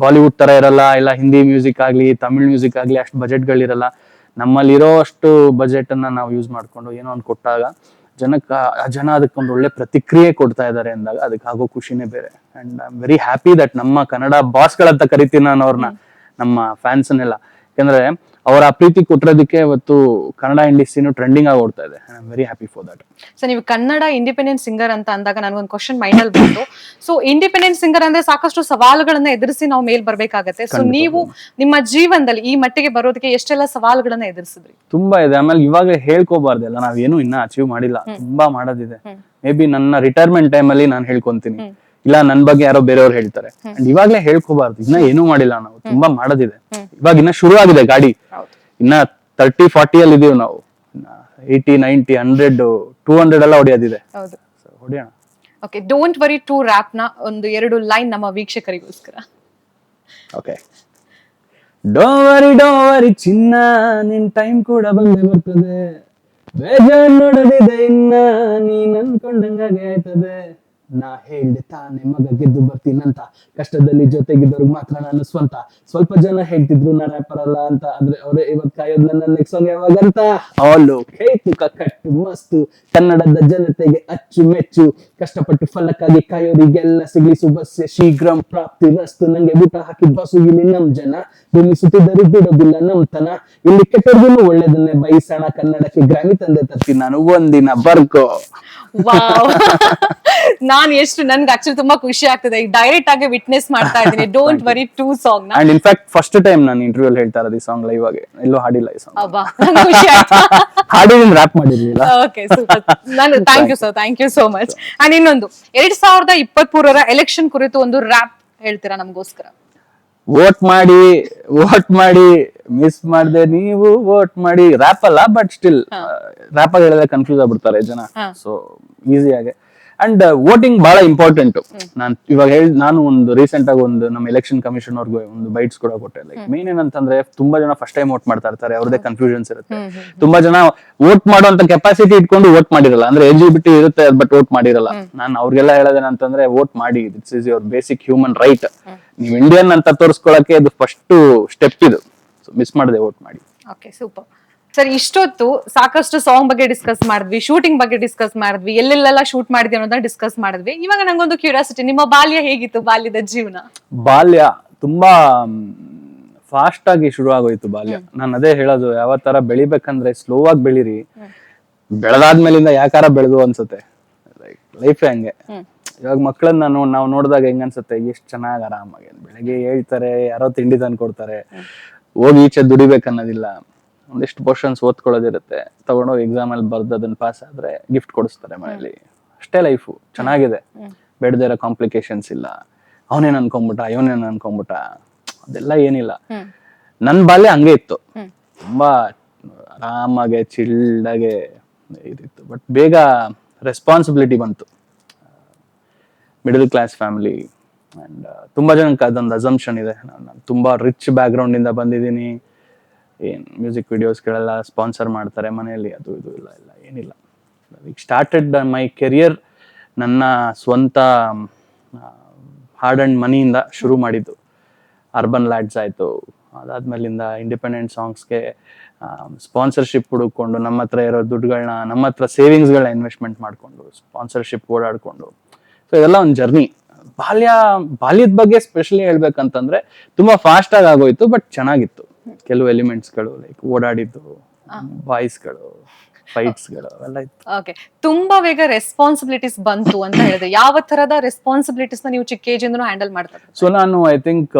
S5: ಬಾಲಿವುಡ್ ತರ ಇರಲ್ಲ, ಇಲ್ಲ ಹಿಂದಿ ಮ್ಯೂಸಿಕ್ ಆಗ್ಲಿ ತಮಿಳ್ ಮ್ಯೂಸಿಕ್ ಆಗ್ಲಿ ಅಷ್ಟು ಬಜೆಟ್ಗಳಿರಲ್ಲ. ನಮ್ಮಲ್ಲಿ ಇರೋ ಅಷ್ಟು ಬಜೆಟ್ ಅನ್ನ ನಾವು ಯೂಸ್ ಮಾಡ್ಕೊಂಡು ಏನೋ ಒಂದು ಕೊಟ್ಟಾಗ ಜನ ಅದಕ್ಕೊಂದು ಒಳ್ಳೆ ಪ್ರತಿಕ್ರಿಯೆ ಕೊಡ್ತಾ ಇದಾರೆ ಅಂದಾಗ ಅದಕ್ಕೆ ಆಗೋ ಖುಷಿನೇ ಬೇರೆ. And I am very happy that ನಮ್ಮ ಕನ್ನಡ ಬಾಸ್ಗಳಂತ ಕರಿತೀನಿ ನಾನು ಅವ್ರನ್ನ, ನಮ್ಮ ಫ್ಯಾನ್ಸ್ ಅನ್ನೆಲ್ಲ. ಯಾಕಂದ್ರೆ ಅವರ ಪ್ರೀತಿ ಕೊಟ್ಟಿರೋದಕ್ಕೆ ಇವತ್ತು ಕನ್ನಡ ಇಂಡಸ್ಟ್ರಿನೂ ಟ್ರೆಂಡಿಂಗ್ ಆಗಿ ಓಡ್ತಾ ಇದೆ. I am very happy for that.
S4: So ನೀವು ಕನ್ನಡ ಇಂಡಿಪೆಂಡೆಂಟ್ ಸಿಂಗರ್ ಅಂತ ಅಂದಾಗ ನನಗೊಂದು ಕ್ವಶನ್ ಮೈಂಡ್ ಅಲ್ಲಿ ಬಂತು. ಸೊ ಇಂಡಿಪೆಂಡೆಂಟ್ ಸಿಂಗರ್ ಅಂದ್ರೆ ಸಾಕಷ್ಟು ಸವಾಲುಗಳನ್ನ ಎದುರಿಸಿ ನಾವು ಮೇಲ್ ಬರ್ಬೇಕಾಗತ್ತೆ. ಸೊ ನೀವು ನಿಮ್ಮ ಜೀವನದಲ್ಲಿ ಈ ಮಟ್ಟಿಗೆ ಬರೋದಕ್ಕೆ ಎಷ್ಟೆಲ್ಲ ಸವಾಲುಗಳನ್ನ ಎದುರಿಸಿದ್ರಿ?
S5: ತುಂಬಾ ಇದೆ. ಆಮೇಲೆ ಇವಾಗ ಹೇಳ್ಕೋಬಾರ್ದಲ್ಲ, ನಾವೇನು ಇನ್ನ ಅಚೀವ್ ಮಾಡಿಲ್ಲ, ತುಂಬಾ ಮಾಡೋದಿದೆ. ಮೇ ಬಿ ನನ್ನ ರಿಟೈರ್ಮೆಂಟ್ ಟೈಮ್ ಅಲ್ಲಿ ನಾನು ಹೇಳ್ಕೊಂತೀನಿ, ಇಲ್ಲ ನನ್ ಬಗ್ಗೆ ಯಾರೋ ಬೇರೆಯವ್ರು ಹೇಳ್ತಾರೆ. ಅಂಡ್ ಇವಾಗ್ಲೇ ಹೇಳ್ಕೋಬಾರ್ದು, ಇನ್ನ ಏನೂ ಮಾಡಿಲ್ಲ ನಾವು, ತುಂಬಾ ಮಾಡೋದಿದೆ. ಇವಾಗ ಇನ್ನ ಶುರು ಆಗಿದೆ ಗಾಡಿ, ಇನ್ನ 30-40 ಅಲ್ಲಿ ಇದೀವಿ ನಾವು. 80, 90, 100, 200 ಎಲ್ಲ ಹೊಡೆಯೋದಿದೆ, ಹೊಡೆಯೋಣ.
S4: ಓಕೆ, ಡೋಂಟ್ ವರಿ 2 ರ್ಯಾಪ್ ನ ಒಂದು 2 ಲೈನ್ ನಮ್ಮ ವೀಕ್ಷಕರಿಗೋಸ್ಕರ.
S5: ಓಕೆ. ಡೋವರಿ ಚಿನ್ನ ನಿನ್ ಟೈಮ್ ಕೂಡ ಬಂದೇ ಬರ್ತದೆ, ಬೇಜಾರ್ ನೋಡದಿದೆ ಇನ್ನ ನೀನ್ ಅನ್ಕೊಂಡಂಗಾಗೆ ಆಯ್ತದೆ. ನಾ ಹೇಳ್ದೆ ತಾನೆ ಮಗ ಗೆದ್ದು ಬರ್ತೀನಂತ, ಕಷ್ಟದಲ್ಲಿ ಜೊತೆಗಿದ್ದವ್ರಿಗೆ ಮಾತ್ರ ನಾನು ಸ್ವಂತ. ಸ್ವಲ್ಪ ಜನ ಹೇಳ್ತಿದ್ರು ನಾ ರ್ಯಾಪರ್ ಅಲ್ಲ ಅಂತ, ಆದ್ರೆ ಅವರೇ ಇವತ್ ಕಾಯೋದ್ ನನ್ನ ನೆಕ್ಸ್ಟ್ ಸಾಂಗ್ ಯಾವಾಗಂತ. ಆಲು ಕೈತುಕ ಕಟ್ಟು ಮಸ್ತು, ಕನ್ನಡದ ಜನತೆಗೆ ಅಚ್ಚುಮೆಚ್ಚು, ಕಷ್ಟಪಟ್ಟು ಫಲಕ್ಕಾಗಿ ಕಾಯೋರಿಗೆಲ್ಲ ಸಿಗ್ಲಿ ಸುಬಸ್ಯ ಶೀಘ್ರಂ ಪ್ರಾಪ್ತಿ ರಸ್ತು. ನಂಗೆ ಊಟ ಹಾಕಿದ್ ಬಾಸು ಇಲ್ಲಿ ನಮ್ ಜನ, ಭೂಮಿ ಸುತ್ತಿದರೂ ಬಿಡೋದಿಲ್ಲ ನಮ್ತನ, ಇಲ್ಲಿ ಕೆಟ್ಟರ್ಗುನು ಒಳ್ಳೇದನ್ನೇ ಬಯಸೋಣ, ಕನ್ನಡಕ್ಕೆ ಗ್ರಾಮಿ ತಂದೆ ತರ್ತೀನಿ ನಾನು ಒಂದಿನ ಬರ್ಕೋ.
S4: ವಾವ್ ನಾನ್ ಎಷ್ಟು ನನ್ಗೆ ಆಕ್ಚುಲಿ ತುಂಬಾ ಖುಷಿ ಆಗ್ತದೆ, ಈಗ ಡೈರೆಕ್ಟ್ ಆಗಿ ವಿಟ್ನೆಸ್ ಮಾಡ್ತಾ ಇದ್ದೀನಿ ಡೋಂಟ್ ವರಿ 2 ಸಾಂಗ್ ನ.
S5: ಅಂಡ್ ಇನ್ಫ್ಯಾಕ್ಟ್ ಫಸ್ಟ್ ಟೈಮ್ ನಾನು ಇಂಟರ್ವ್ಯೂ ಅಲ್ಲಿ ಹೇಳ್ತಾ ಇರೋದು ಈ ಸಾಂಗ್ ಲೈವ್ ಆಗಿ, ಎಲ್ಲೂ ಹಾಡಿಲ್ಲ ಈ ಸಾಂಗ್.
S4: ಅಬ್ಬಾ ನಂಗ್ ಖುಷಿ ಆಯ್ತು.
S5: ಹಾಡಿನ ರ್ಯಾಪ್ ಮಾಡಿರ್ಲಿಲ್ಲ.
S4: ಓಕೆ ಸೂಪರ್, ನಾನು thank you sir, thank you so much. And ಇನ್ನೊಂದು 2023 ಎಲೆಕ್ಷನ್ ಕುರಿತು ಒಂದು ರ್ಯಾಪ್ ಹೇಳ್ತೀರಾ ನಮಗೋಸ್ಕರ?
S5: ವೋಟ್ ಮಾಡಿ ಮಿಸ್ ಮಾಡ್ದೆ ನೀವು ವೋಟ್ ಮಾಡಿ. ರ್ಯಾಪ್ ಅಲ್ಲ ಬಟ್ ಸ್ಟಿಲ್ ರ್ಯಾಪ್ ಆಗಿ ಹೇಳಿದ್ರೆ ಕನ್ಫ್ಯೂಸ್ ಆಗ್ಬಿಡ್ತಾರೆ ಜನ, ಸೊ ಈಸಿ ಆಗಿ. ಅಂಡ್ ವೋಟಿಂಗ್ ಬಹಳ ಇಂಪಾರ್ಟೆಂಟ್. ನಾನು ಒಂದು ರೀಸೆಂಟ್ ಆಗಿ ಒಂದು ನಮ್ಮ ಎಲೆಕ್ಷನ್ ಕಮಿಷನ್ ಅವ್ರಿಗೆ ಒಂದು ಬೈಟ್ಸ್ ಕೂಡ ಕೊಟ್ಟೆ. ಲೈಕ್ ಮೇನ್ ಏನಂತಂದ್ರೆ ತುಂಬಾ ಜನ ಫಸ್ಟ್ ಟೈಮ್ ವೋಟ್ ಮಾಡ್ತಾ ಇರ್ತಾರೆ, ಅವ್ರದೇ ಕನ್ಫ್ಯೂಷನ್ಸ್ ಇರುತ್ತೆ. ತುಂಬಾ ಜನ ವೋಟ್ ಮಾಡುವಂತ ಕೆಪಾಸಿಟಿ ಇಟ್ಕೊಂಡು ವೋಟ್ ಮಾಡಿರಲ್ಲ, ಅಂದ್ರೆ ಎಲಿಜಿಬಿಲಿಟಿ ಇರುತ್ತೆ ಬಟ್ ವೋಟ್ ಮಾಡಿರಲ್ಲ. ನಾನು ಅವ್ರಿಗೆಲ್ಲ ಹೇಳೋದೇನಂತಂದ್ರೆ ವೋಟ್ ಮಾಡಿ, this is your basic human right. ನೀವು ಇಂಡಿಯನ್ ಅಂತ ತೋರಿಸ್ಕೊಳಕ್ಕೆ ಇದು ಫಸ್ಟ್ ಸ್ಟೆಪ್ ಇದು. ಮಿಸ್ ಮಾಡದೆ ವೋಟ್ ಮಾಡಿ.
S4: Okay super sir. ಇಷ್ಟೊತ್ತು ಸಾಕಷ್ಟು ಸಾಂಗ್ ಬಗ್ಗೆ ಡಿಸ್ಕಸ್ ಮಾಡಿದ್ವಿ, ಶೂಟಿಂಗ್ ಬಗ್ಗೆ ಡಿಸ್ಕಸ್ ಮಾಡಿದ್ವಿ, ಎಲ್ಲೆಲ್ಲೆಲ್ಲ ಶೂಟ್ ಮಾಡಿದ್ವಿ ಅನ್ನೋದನ್ನ ಡಿಸ್ಕಸ್ ಮಾಡಿದ್ವಿ. ಇವಾಗ ನಂಗೊಂದು ಕ್ಯೂರಿಯಾಸಿಟಿ, ನಿಮ್ಮ ಬಾಲ್ಯ ಹೇಗಿತ್ತು? ಬಾಲ್ಯದ ಜೀವನ?
S5: ಬಾಲ್ಯ ತುಂಬಾ ಫಾಸ್ಟ್ ಆಗಿ ಶುರು ಆಗೋಯ್ತು ಬಾಲ್ಯ. ನಾನು ಅದೇ ಹೇಳೋದು, ಯಾವ ತರ ಬೆಳಿಬೇಕಂದ್ರೆ ಸ್ಲೋ ಆಗಿ ಬೆಳಿರಿ, ಬೆಳೆದಾದ್ಮೇಲಿಂದ ಯಾಕಾರ ಬೆಳೆದು ಅನ್ಸುತ್ತೆ. ಲೈಫ್ ಹಂಗೆ. ಇವಾಗ ಮಕ್ಕಳನ್ನ ನಾವು ನೋಡಿದಾಗ ಹೆಂಗ ಅನ್ಸುತ್ತೆ, ಎಷ್ಟ್ ಚೆನ್ನಾಗ್ ಆರಾಮಾಗಿ ಬೆಳಗ್ಗೆ ಹೇಳ್ತಾರೆ, ಯಾರೋ ತಿಂಡಿ ತಂದು ಕೊಡ್ತಾರೆ, ಹೋಗಿ ಈಚೆ ದುಡಿಬೇಕನ್ನೋದಿಲ್ಲ. ಒಂದಿಷ್ಟು ಪೋರ್ಷನ್ಸ್ ಓದ್ಕೊಳ್ಳೋದಿರುತ್ತೆ, ತಗೊಂಡೋಗಿ ಎಕ್ಸಾಮ್ ಅಲ್ಲಿ ಬರ್ದು ಅದನ್ನ ಪಾಸ್ ಆದ್ರೆ ಗಿಫ್ಟ್ ಕೊಡಿಸ್ತಾರೆ ಮನೇಲಿ. ಅಷ್ಟೇ ಲೈಫು, ಚೆನ್ನಾಗಿದೆ. ಬೇಡದೇ ಇರೋ ಕಾಂಪ್ಲಿಕೇಶನ್ಸ್ ಇಲ್ಲ. ಅವನೇನ್ ಅನ್ಕೊಂಡ್ಬಿಟ್ಟ, ಇವನೇನ್ ಅನ್ಕೊಂಡ್ಬಿಟ್ಟ, ಅದೆಲ್ಲ ಏನಿಲ್ಲ. ನನ್ ಬಾಲ್ಯ ಹಂಗೆ ಇತ್ತು, ತುಂಬಾ ಆರಾಮಾಗೆ ಚಿಲ್ಡಾಗೆ ಇದಿತ್ತು. ಬಟ್ ಬೇಗ ರೆಸ್ಪಾನ್ಸಿಬಿಲಿಟಿ ಬಂತು. ಮಿಡಲ್ ಕ್ಲಾಸ್ ಫ್ಯಾಮಿಲಿ, ಅಂಡ್ ತುಂಬಾ ಜನಕ್ಕೆ ಅದೊಂದು ಅಸಂಪ್ಷನ್ ಇದೆ, ನಾನು ತುಂಬಾ ರಿಚ್ ಬ್ಯಾಕ್ ಗ್ರೌಂಡ್ ಇಂದ ಬಂದಿದ್ದೀನಿ, ಏನ್ ಮ್ಯೂಸಿಕ್ ವಿಡಿಯೋಸ್ಗಳೆಲ್ಲ ಸ್ಪಾನ್ಸರ್ ಮಾಡ್ತಾರೆ ಮನೆಯಲ್ಲಿ, ಅದು ಇದು ಇಲ್ಲ ಏನಿಲ್ಲ. ಸ್ಟಾರ್ಟೆಡ್ ಮೈ ಕೆರಿಯರ್ ನನ್ನ ಸ್ವಂತ ಹಾರ್ಡ್ ಅಂಡ್ ಮನಿಯಿಂದ ಶುರು ಮಾಡಿದ್ದು. ಅರ್ಬನ್ ಲ್ಯಾಡ್ಸ್ ಆಯ್ತು, ಅದಾದ್ಮೇಲಿಂದ ಇಂಡಿಪೆಂಡೆಂಟ್ ಸಾಂಗ್ಸ್ಗೆ ಸ್ಪಾನ್ಸರ್ಶಿಪ್ ಹುಡುಕೊಂಡು, ನಮ್ಮ ಹತ್ರ ಇರೋ ದುಡ್ಡುಗಳನ್ನ, ನಮ್ಮ ಹತ್ರ ಸೇವಿಂಗ್ಸ್ಗಳನ್ನ ಇನ್ವೆಸ್ಟ್ಮೆಂಟ್ ಮಾಡ್ಕೊಂಡು ಸ್ಪಾನ್ಸರ್ಶಿಪ್ ಓಡಾಡ್ಕೊಂಡು, ಸೊ ಇದೆಲ್ಲ ಒಂದು ಜರ್ನಿ. ಬಾಲ್ಯದ ಬಗ್ಗೆ ಸ್ಪೆಷಲಿ ಹೇಳ್ಬೇಕಂತಂದ್ರೆ ತುಂಬಾ ಫಾಸ್ಟ್ ಆಗಿ ಆಗೋಯ್ತು, ಬಟ್ ಚೆನ್ನಾಗಿತ್ತು. ಕೆಲವು ಎಲಿಮೆಂಟ್ಸ್ಗಳು ಲೈಕ್ ಓಡಾಡಿದ್ದು, ಬಾಯ್ಸ್ಗಳು, ಫೈಟ್ಸ್ಗಳು ಅವೆಲ್ಲ ಇತ್ತು.
S4: ಓಕೆ, ತುಂಬಾ ಬೇಗ ರೆಸ್ಪಾನ್ಸಿಬಿಲಿಟೀಸ್ ಬಂತು ಅಂತ ಹೇಳಿದ್ರೆ, ಯಾವ ತರದ ರೆಸ್ಪಾನ್ಸಿಬಿಲಿಟೀಸ್ ನ ನೀವು ಚಿಕ್ಕ ಏಜ್ ಇಂದನೂ ಹ್ಯಾಂಡಲ್ ಮಾಡ್ತಾ?
S5: ಸೊ ನಾನು ಐ ಥಿಂಕ್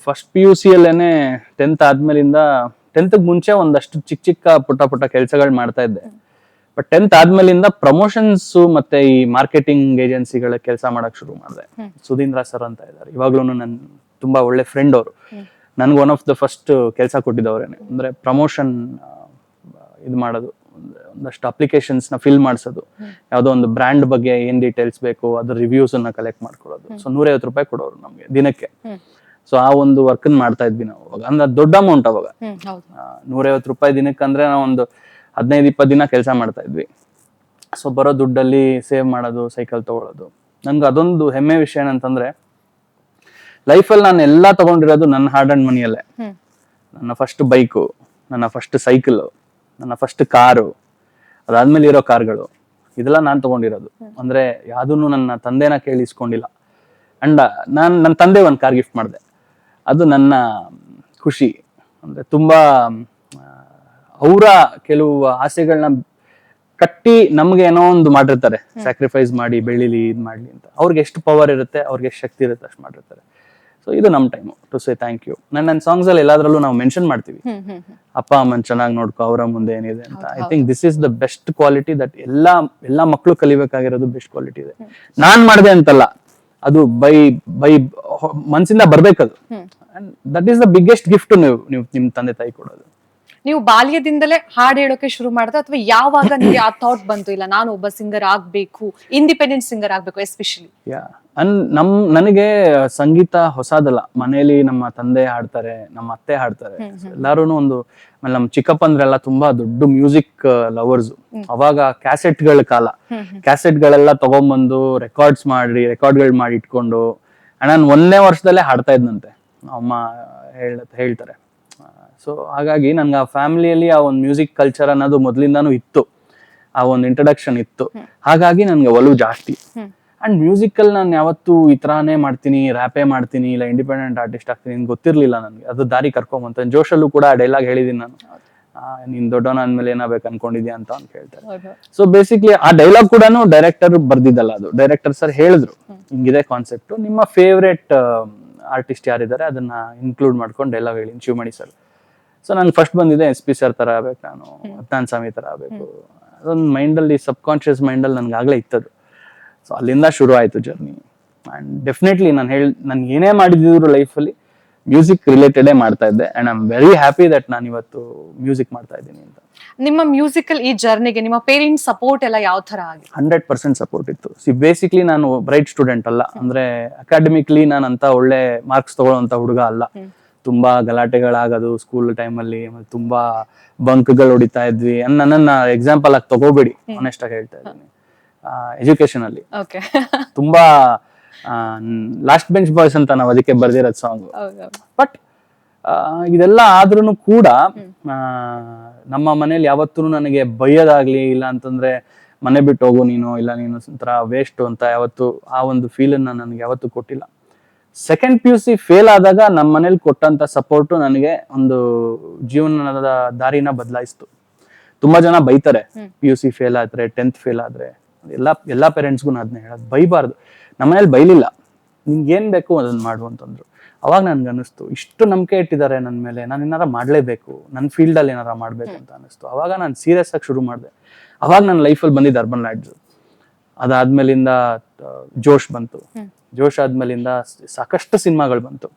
S5: ಫಸ್ಟ್ PUC ಅಲ್ಲೇನೆ 10th ಆದ್ಮೇಲಿಂದ, 10th ಮುಂಚೆ ಒಂದಷ್ಟು ಚಿಕ್ಕ ಪುಟ್ಟ ಕೆಲಸಗಳು ಮಾಡ್ತಾ ಇದ್ದೆ. ಬಟ್ 10th ಆದ್ಮೇಲಿಂದ ಪ್ರಮೋಷನ್ಸ್ ಮತ್ತೆ ಈ ಮಾರ್ಕೆಟಿಂಗ್ ಏಜೆನ್ಸಿಗಳ ಕೆಲಸ ಮಾಡಕ್ ಶುರು ಮಾಡಿದೆ. ಸುಧೀಂದ್ರ ಸರ್ ಅಂತ ಇದ್ದಾರೆ, ಇವಾಗ್ಲೂ ನನ್ ತುಂಬಾ ಒಳ್ಳೆ ಫ್ರೆಂಡ್ ಅವರು. ನನ್ಗೆ ಒನ್ ಆಫ್ ದ ಫಸ್ಟ್ ಕೆಲಸ ಕೊಟ್ಟಿದ್ದವ್ರೇನೆ. ಅಂದ್ರೆ ಪ್ರಮೋಷನ್ ಇದು ಮಾಡೋದು, ಒಂದಷ್ಟು ಅಪ್ಲಿಕೇಶನ್ಸ್ ನ ಫಿಲ್ ಮಾಡಿಸೋದು, ಯಾವ್ದೋ ಒಂದು ಬ್ರ್ಯಾಂಡ್ ಬಗ್ಗೆ ಏನ್ ಡೀಟೇಲ್ಸ್ ಬೇಕು ಅದ್ರ ರಿವ್ಯೂಸ್ ಅನ್ನ ಕಲೆಕ್ಟ್ ಮಾಡ್ಕೊಳ್ಳೋದು. ಸೊ 150 ರೂಪಾಯಿ ಕೊಡೋರು ನಮ್ಗೆ ದಿನಕ್ಕೆ. ಸೊ ಆ ಒಂದು ವರ್ಕ್ ಮಾಡ್ತಾ ಇದ್ವಿ ನಾವು ಅವಾಗ. ಅಂದ್ರೆ ದೊಡ್ಡ ಅಮೌಂಟ್ ಅವಾಗ. 150 ರೂಪಾಯಿ ದಿನಕ್ಕೆ ಅಂದ್ರೆ ನಾವು ಒಂದು 15-20 ದಿನ ಕೆಲಸ ಮಾಡ್ತಾ ಇದ್ವಿ. ಸೊ ಬರೋ ದುಡ್ಡಲ್ಲಿ ಸೇವ್ ಮಾಡೋದು, ಸೈಕಲ್ ತಗೊಳ್ಳೋದು. ನನ್ಗೆ ಅದೊಂದು ಹೆಮ್ಮೆ ವಿಷಯ ಏನಂತಂದ್ರೆ, ಲೈಫಲ್ಲಿ ನಾನು ಎಲ್ಲಾ ತಗೊಂಡಿರೋದು ನನ್ನ ಹಾರ್ಡ್ ಅಂಡ್ ಮನಿಯಲ್ಲೇ. ನನ್ನ ಫಸ್ಟ್ ಬೈಕು, ನನ್ನ ಫಸ್ಟ್ ಸೈಕಲ್, ನನ್ನ ಫಸ್ಟ್ ಕಾರು, ಅದಾದ್ಮೇಲೆ ಇರೋ ಕಾರ್ಗಳು, ಇದೆಲ್ಲ ನಾನು ತಗೊಂಡಿರೋದು. ಅಂದ್ರೆ ಯಾವ್ದನ್ನು ನನ್ನ ತಂದೆನ ಕೇಳಿ ಇಸ್ಕೊಂಡಿಲ್ಲ. ಅಂಡ್ ನನ್ನ ತಂದೆ ಒಂದು ಕಾರ್ ಗಿಫ್ಟ್ ಮಾಡಿದೆ, ಅದು ನನ್ನ ಖುಷಿ. ಅಂದ್ರೆ ತುಂಬಾ ಅವರ ಕೆಲವು ಆಸೆಗಳನ್ನ ಕಟ್ಟಿ ನಮ್ಗೆ ಏನೋ ಒಂದು ಮಾಡಿರ್ತಾರೆ, ಸ್ಯಾಕ್ರಿಫೈಸ್ ಮಾಡಿ ಬೆಳಿಲಿ, ಇದ್ ಮಾಡ್ಲಿ ಅಂತ. ಅವ್ರಿಗೆ ಎಷ್ಟು ಪವರ್ ಇರುತ್ತೆ, ಅವ್ರಿಗೆ ಎಷ್ಟು ಶಕ್ತಿ ಇರುತ್ತೆ ಅಷ್ಟು ಮಾಡಿರ್ತಾರೆ. ಸೊ ಇದು ನಮ್ time to say thank you. ನನ್ನ ಸಾಂಗ್ಸ್ ಅಲ್ಲಿ ಎಲ್ಲಾದ್ರಲ್ಲೂ ನಾವು ಮೆನ್ಷನ್ ಮಾಡ್ತೀವಿ, ಅಪ್ಪ ಅಮ್ಮನ್ ಚೆನ್ನಾಗಿ ನೋಡ್ಕೊ, ಅವರ ಮುಂದೆ ಏನಿದೆ ಅಂತ. I think this is the best quality that ಎಲ್ಲಾ ಮಕ್ಕಳು ಕಲಿಬೇಕಾಗಿರೋದು. ಬೆಸ್ಟ್ ಕ್ವಾಲಿಟಿ ಇದೆ. ನಾನ್ ಮಾಡಿದೆ ಅಂತಲ್ಲ, ಅದು ಬೈ ಮನ್ಸಿಂದ ಬರ್ಬೇಕದು. That is the biggest gift ನೀವು ನಿಮ್ ತಂದೆ ತಾಯಿ ಕೊಡೋದು.
S4: ನೀವು ಬಾಲ್ಯದಿಂದಲೇ ಹಾಡು ಹೇಳೋಕೆ ಶುರು ಮಾಡಿದ ಅಥವಾ ಯಾವಾಗ ನಿಮಗೆ ಆ ಥಾಟ್ ಬಂತು ಇಲ್ಲ ನಾನು ಒಬ್ಬ ಸಿಂಗರ್ ಆಗ್ಬೇಕು, ಇಂಡಿಪೆಂಡೆಂಟ್ ಸಿಂಗರ್ ಆಗ್ಬೇಕು ಎಸ್ಪೆಷಲಿ?
S5: ನನಗೆ ಸಂಗೀತ ಹೊಸದಲ್ಲ. ಮನೇಲಿ ನಮ್ಮ ತಂದೆ ಹಾಡ್ತಾರೆ, ನಮ್ಮ ಅತ್ತೆ ಹಾಡ್ತಾರೆ, ಎಲ್ಲಾರು ಒಂದು ಆಮೇಲೆ ನಮ್ಮ ಚಿಕ್ಕಪ್ಪಂದ್ರೆಲ್ಲ ತುಂಬಾ ದೊಡ್ಡ ಮ್ಯೂಸಿಕ್ ಲವರ್ಸ್. ಅವಾಗ ಕ್ಯಾಸೆಟ್ಗಳ ಕಾಲ, ಕ್ಯಾಸೆಟ್ಗಳೆಲ್ಲ ತಗೊಂಡ್ಬಂದು ರೆಕಾರ್ಡ್ಗಳು ಮಾಡಿ ಇಟ್ಕೊಂಡು ನಾನು 1ನೇ ವರ್ಷದಲ್ಲೇ ಹಾಡ್ತಾ ಇದ್ನಂತೆ ಅಮ್ಮ ಹೇಳ್ತಾರೆ. ಸೊ ಹಾಗಾಗಿ ನನ್ಗೆ ಆ ಫ್ಯಾಮಿಲಿಯಲ್ಲಿ ಆ ಒಂದು ಮ್ಯೂಸಿಕ್ ಕಲ್ಚರ್ ಅನ್ನೋದು ಮೊದ್ಲಿಂದಾನು ಇತ್ತು, ಆ ಒಂದು ಇಂಟ್ರಡಕ್ಷನ್ ಇತ್ತು. ಹಾಗಾಗಿ ನನ್ಗೆ ಒಲವು ಜಾಸ್ತಿ. ಅಂಡ್ ಮ್ಯೂಸಿಕಲ್ ನಾನು ಯಾವತ್ತು ಈ ತರಾನೇ ಮಾಡ್ತೀನಿ, ರ್ಯಾಪೇ ಮಾಡ್ತೀನಿ, ಇಲ್ಲ ಇಂಡಿಪೆಂಡೆಂಟ್ ಆರ್ಟಿಸ್ಟ್ ಆಗ್ತೀನಿ ಗೊತ್ತಿರ್ಲಿಲ್ಲ ನನಗೆ. ಅದು ದಾರಿ ಕರ್ಕೊಂಬಂತ. ಜೋಶಲ್ಲೂ ಕೂಡ ಆ ಡೈಲಾಗ್ ಹೇಳಿದೀನಿ ನಾನು, ನೀನ್ ದೊಡ್ಡವನ ಅಂದ್ಮೇಲೆ ಏನಾಗ್ಬೇಕು ಅನ್ಕೊಂಡಿದ್ಯಾ ಅಂತ ಕೇಳ್ತಾರೆ. ಸೊ ಬೇಸಿಕ್ಲಿ ಆ ಡೈಲಾಗ್ ಕೂಡ ಡೈರೆಕ್ಟರ್ ಬರ್ದಿದ್ದಲ್ಲ, ಅದು ಡೈರೆಕ್ಟರ್ ಸರ್ ಹೇಳಿದ್ರು ಹಿಂಗಿದೆ ಕಾನ್ಸೆಪ್ಟ್, ನಿಮ್ಮ ಫೇವ್ರೇಟ್ ಆರ್ಟಿಸ್ಟ್ ಯಾರಿದ್ದಾರೆ ಅದನ್ನ ಇನ್ಕ್ಲೂಡ್ ಮಾಡ್ಕೊಂಡು ಡೈಲಾಗ್ ಹೇಳಿ ಶಿವಮಣಿ ಸರ್. ಸೊ ನನ್ ಫಸ್ಟ್ ಬಂದಿದೆ SP ಸರ್ ತರ ಆಗ್ಬೇಕು, ನಾನು ಅದ್ನಾನ್ ಸ್ವಾಮಿ ತರ ಆಗ್ಬೇಕು. ಅದೊಂದು ಮೈಂಡಲ್ಲಿ ಸಬ್ ಕಾನ್ಶಿಯಸ್ ಮೈಂಡಲ್ಲಿ ನನ್ಗೆ ಆಗ್ಲೇ ಇತ್ತದು. ಸೊ ಅಲ್ಲಿಂದ ಶುರು ಆಯ್ತು ಜರ್ನಿ. ಅಂಡ್ ಡೆಫಿನೆಟ್ಲಿ ನಾನು ಏನೇ ಮಾಡಿದ್ರು ಲೈಫಲ್ಲಿ ಮ್ಯೂಸಿಕ್ ರಿಲೇಟೆಡೇ ಮಾಡ್ತಾ ಇದ್ದೆ. And I am very happy that ನಾನು ಇವತ್ತು ಮ್ಯೂಸಿಕ್ ಮಾಡ್ತಾ ಇದ್ದೀನಿ ಅಂತ.
S4: ನಿಮ್ಮ ಮ್ಯೂಸಿಕಲ್ ಈ ಜರ್ನಿಗೆ ನಿಮ್ಮ ಪೇರೆಂಟ್ಸ್ ಸಪೋರ್ಟ್ ಎಲ್ಲ ಯಾವ ತರ ಆಗಿದೆ?
S5: 100% ಸಪೋರ್ಟ್ ಇತ್ತು. ಬೇಸಿಕ್ಲಿ ನಾನು ಬ್ರೈಟ್ ಸ್ಟೂಡೆಂಟ್ ಅಲ್ಲ, ಅಂದ್ರೆ ಅಕಾಡೆಮಿಕ್ಲಿ ನಾನು ಅಂತ ಒಳ್ಳೆ ಮಾರ್ಕ್ಸ್ ತಗೊಳ್ಳೋಂತ ಹುಡುಗ ಅಲ್ಲ. ತುಂಬಾ ಗಲಾಟೆಗಳಾಗೋದು ಸ್ಕೂಲ್ ಟೈಮಲ್ಲಿ, ತುಂಬಾ ಬಂಕ್ಗಳು ಹೊಡಿತಾ ಇದ್ವಿ. ನನ್ನನ್ನ ಎಕ್ಸಾಂಪಲ್ ಆಗಿ ತಗೋಬೇಡಿ, ಆನೆಸ್ಟ್ ಆಗಿ ಹೇಳ್ತಾ ಇದ್ದೀನಿ. ಎಜುಕೇಶನ್ ಅಲ್ಲಿ ತುಂಬಾ ಲಾಸ್ಟ್ ಬೆಂಚ್ ಬಾಯ್ಸ್ ಅಂತ ನಾವು ಅದಕ್ಕೆ ಬರ್ದಿರೋದ್ ಸಾಂಗ್. ಬಟ್ ಇದೆಲ್ಲ ಆದ್ರೂ ಕೂಡ ನಮ್ಮ ಮನೇಲಿ ಯಾವತ್ತೂ ನನಗೆ ಬೈಯೋದಾಗ್ಲಿ, ಇಲ್ಲ ಅಂತಂದ್ರೆ ಮನೆ ಬಿಟ್ಟು ಹೋಗು ನೀನು, ಇಲ್ಲ ನೀನು ಒಂಥರ ವೇಸ್ಟ್ ಅಂತ ಯಾವತ್ತು ಆ ಒಂದು ಫೀಲ್ ಅನ್ನ ನನಗೆ ಯಾವತ್ತೂ ಕೊಟ್ಟಿಲ್ಲ. ಸೆಕೆಂಡ್ PUC ಫೇಲ್ ಆದಾಗ ನಮ್ಮ ಮನೇಲಿ ಕೊಟ್ಟಂತ ಸಪೋರ್ಟ್ ನನಗೆ ಒಂದು ಜೀವನದ ದಾರಿನ ಬದಲಾಯಿಸ್ತು. ತುಂಬಾ ಜನ ಬೈತಾರೆ PUC ಫೇಲ್ ಆದ್ರೆ, 10th ಫೇಲ್ ಆದ್ರೆ. ಎಲ್ಲಾ ಪೇರೆಂಟ್ಸ್ಗೂ ಅದನ್ನ ಹೇಳೋದು, ಬೈಬಾರ್ದು. ನಮ್ಮ ಮನೇಲಿ ಬೈಲಿಲ್ಲ, ನಿನ್ಗೆ ಏನ್ ಬೇಕು ಅದನ್ನ ಮಾಡು ಅಂತಂದ್ರು. ಅವಾಗ ನನ್ಗೆ ಅನಿಸ್ತು, ಇಷ್ಟು ನಂಬಿಕೆ ಇಟ್ಟಿದ್ದಾರೆ ನನ್ನ ಮೇಲೆ, ನಾನು ಏನಾರ ಮಾಡ್ಲೇಬೇಕು, ನನ್ನ ಫೀಲ್ಡ್ ಅಲ್ಲಿ ಏನಾರ ಮಾಡ್ಬೇಕು ಅಂತ ಅನಿಸ್ತು. ಅವಾಗ ನಾನು ಸೀರಿಯಸ್ ಆಗಿ ಶುರು ಮಾಡಿದೆ. ಅವಾಗ ನನ್ನ ಲೈಫಲ್ಲಿ ಬಂದಿದ್ದು ಅರ್ಬನ್ ಲ್ಯಾಡ್ಸ್. ಅದಾದ್ಮೇಲಿಂದ ಜೋಶ್ ಬಂತು. ಜೋಶ್ ಆದ್ಮೇಲಿಂದ ಸಾಕಷ್ಟು ಸಿನಿಮಾಗಳು ಬಂತು.